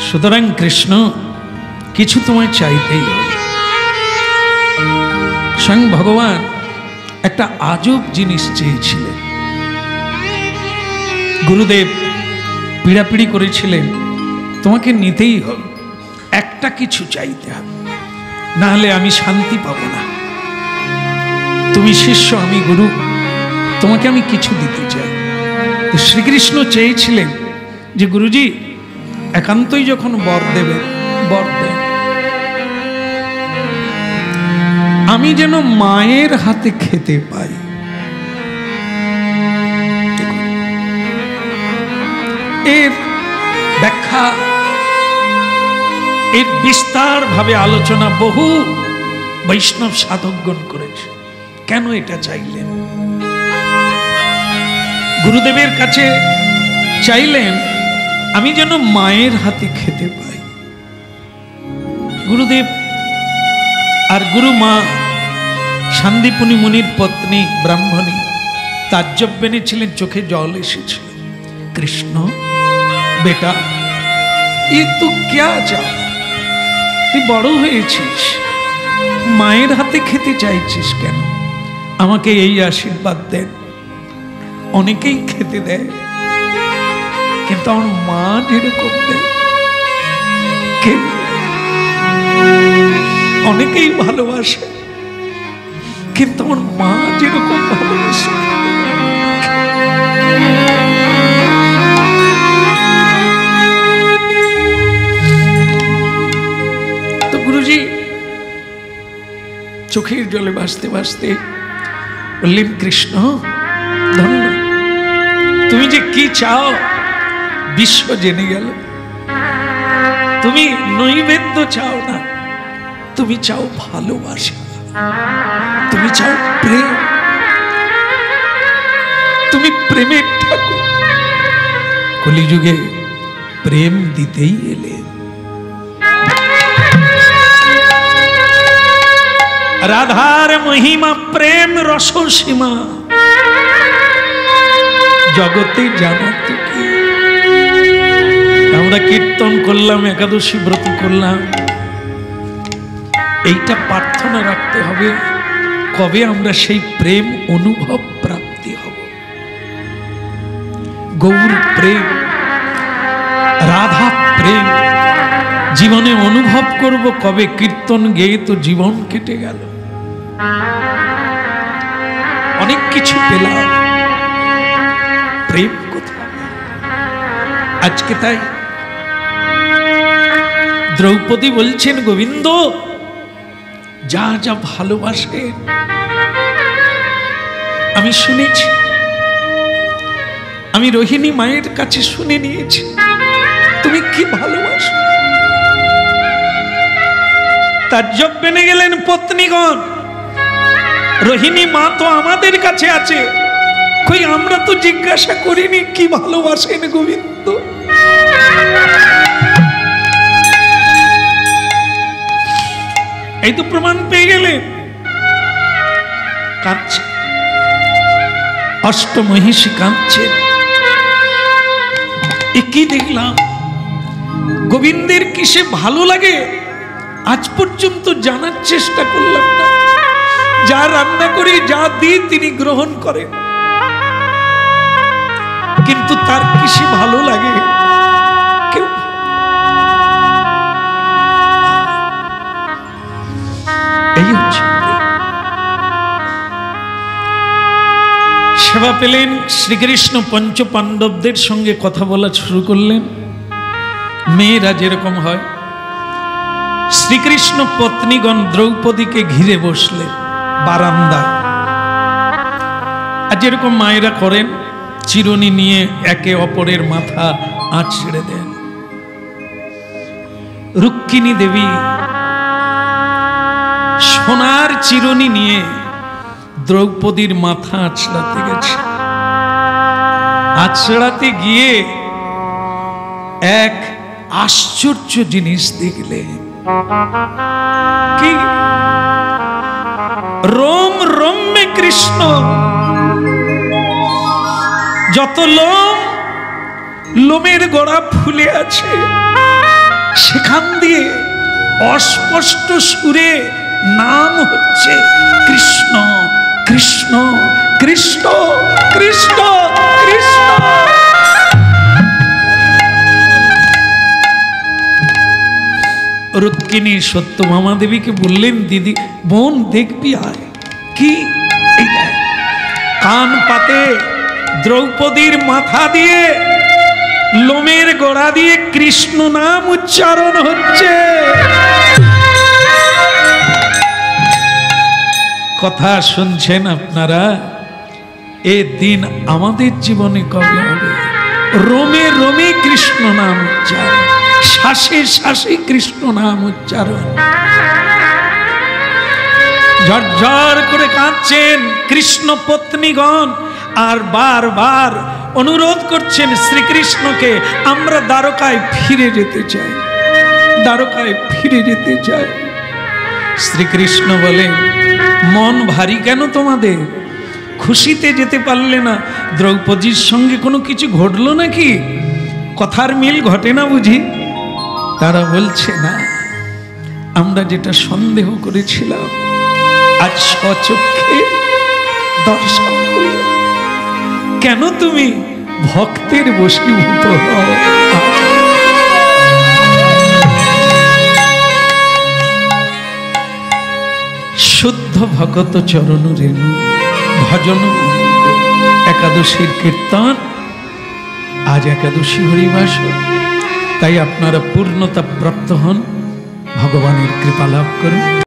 A: সুতরাং কৃষ্ণ কিছু তোমায় চাইতেই হবে। স্বয়ং ভগবান একটা আজব জিনিস চেয়েছিলেন। গুরুদেব পীড়াপিড়ি করেছিলেন, তোমাকে নিতেই হবে, একটা কিছু চাইতে হবে, না হলে আমি শান্তি পাবো না। তুমি শিষ্য, আমি গুরু, তোমাকে আমি কিছু দিতে চাই। তো শ্রীকৃষ্ণ চেয়েছিলেন যে গুরুজি একান্তই যখন বর দেবেন, বর দেন, আমি যেন মায়ের হাতে খেতে পাই। এর ব্যাখ্যা, এর বিস্তার ভাবে আলোচনা বহু বৈষ্ণব সাধকগণ করেছে। কেন এটা চাইলেন? গুরুদেবের কাছে চাইলেন আমি যেন মায়ের হাতে খেতে পাই। গুরুদেব আর গুরু মা শান্তিপুনি মুনির পত্নী ব্রাহ্মণী তাজ্জব এনেছিলেন, চোখে জল এসেছিল। কৃষ্ণ বেটা, এ তো ক্যা চাও? তুই বড় হয়েছিস, মায়ের হাতে খেতে চাইছিস কেন? আমাকে এই আশীর্বাদ দেন। অনেকেই খেতে দেয়, কিন্তু আমার মা যেরকম দেয়, অনেকেই ভালোবাসে, কিন্তু আমার মা যেরকম ভালোবাসে। তো গুরুজি চোখের জলে ভাসতে ভাসতে বললেন, কৃষ্ণ ধন্য, তুমি যে কি চাও বিশ্ব জেনে গেল। তুমি নৈবেদ্য চাও না, তুমি চাও ভালোবাসা, তুমি চাও প্রেম, তুমি প্রেমের ঠাকুর। কলিযুগে প্রেম দিতেই এলে। রাধার মহিমা প্রেম রসসীমা, জগতে জানাতো কি? আমরা কীর্তন করলাম, একাদশী ব্রত করলাম, এইটা প্রার্থনা রাখতে হবে কবে আমরা সেই প্রেম অনুভব প্রাপ্তি হব। গৌর প্রেম, রাধা প্রেম জীবনে অনুভব করব কবে? কীর্তন গেয়ে তো জীবন কেটে গেল, অনেক কিছু পেলাম, প্রেম কোথায়? আজকে তাই দ্রৌপদী বলছেন, গোবিন্দ যা যা ভালোবাসে আমি শুনেছি, আমি রোহিণী মায়ের কাছে শুনে নিয়েছি তুমি কি ভালোবাসো। তাজ্জব বেনে গেলেন পত্নীগণ, রোহিণী মা তো আমাদের কাছে আছে, কই আমরা তো জিজ্ঞাসা করিনি কি ভালোবাসেন গোবিন্দ। এই তো প্রমাণ পেয়ে গেলেন। কাঁদছে, অষ্টমহিষী কাঁদছে। এ কি দেখলাম? গোবিন্দের কিসে ভালো লাগে আজ পর্যন্ত জানার চেষ্টা করলাম না। যা রান্না করে যা দিই তিনি গ্রহণ করেন, কিন্তু তার কিসে ভালো লাগে কেউ। এই হচ্ছে সেবা পেলেন। শ্রীকৃষ্ণ পঞ্চ পাণ্ডবদের সঙ্গে কথা বলা শুরু করলেন। মেয়েরা যেরকম হয়, শ্রীকৃষ্ণ পত্নীগণ দ্রৌপদীকে ঘিরে বসলেন বারান্দায়। আর যেরকম মায়েরা করেন, চিরুনি নিয়ে একে অপরের মাথা আঁচড়ে দেন। রুক্মিণী দেবী সোনার চিরুনি নিয়ে দ্রৌপদীর মাথা আঁচড়াতে গেছে। আঁচড়াতে গিয়ে এক আশ্চর্য জিনিস দেখলে। কি? রোম রম্যে কৃষ্ণ, যত লোম, লোমের গোড়া ফুলে আছে, সেখান দিয়ে অস্পষ্ট সুরে নাম হচ্ছে কৃষ্ণ কৃষ্ণ কৃষ্ণ কৃষ্ণ কৃষ্ণ। রুক্মিণী সত্যভামা দেবীকে বললেন, দিদি বোন দেখবি আয়। কি? এই কান পাতে দ্রৌপদীর মাথা দিয়ে লোমের গোড়া দিয়ে কৃষ্ণ নাম উচ্চারণ হচ্ছে। কথা শুনছেন আপনারা? এ দিন আমাদের জীবনে কবে হবে? রোমে রোমে কৃষ্ণ নাম উচ্চারণ, শ্বাসে শ্বাসে কৃষ্ণ নাম উচ্চারণ। ঝরঝর করে কাঁদছেন কৃষ্ণ পত্নীগণ, আর বারবার অনুরোধ করছেন শ্রীকৃষ্ণকে, আমরা দ্বারকায় ফিরে যেতে চাই, দ্বারকায় ফিরে যেতে চাই। শ্রীকৃষ্ণ বলেন, মন ভারী কেন তোমাদের? খুশিতে যেতে পারলে না? দ্রৌপদীর সঙ্গে কোনো কিছু ঘটলো নাকি? কথার মিল ঘটে না বুঝি? তারা বলছে না, আমরা যেটা সন্দেহ করেছিলাম আজ স্বচক্ষে দর্শন করল। কেন তুমি ভক্তের বশীভূত হও? শুদ্ধ ভগত চরণ রেণু ভজন একাদশীর কীর্তন, আজ একাদশী হরিবাস। তাই আপনারা পূর্ণতা প্রাপ্ত হন, ভগবানের কৃপা লাভ করুন।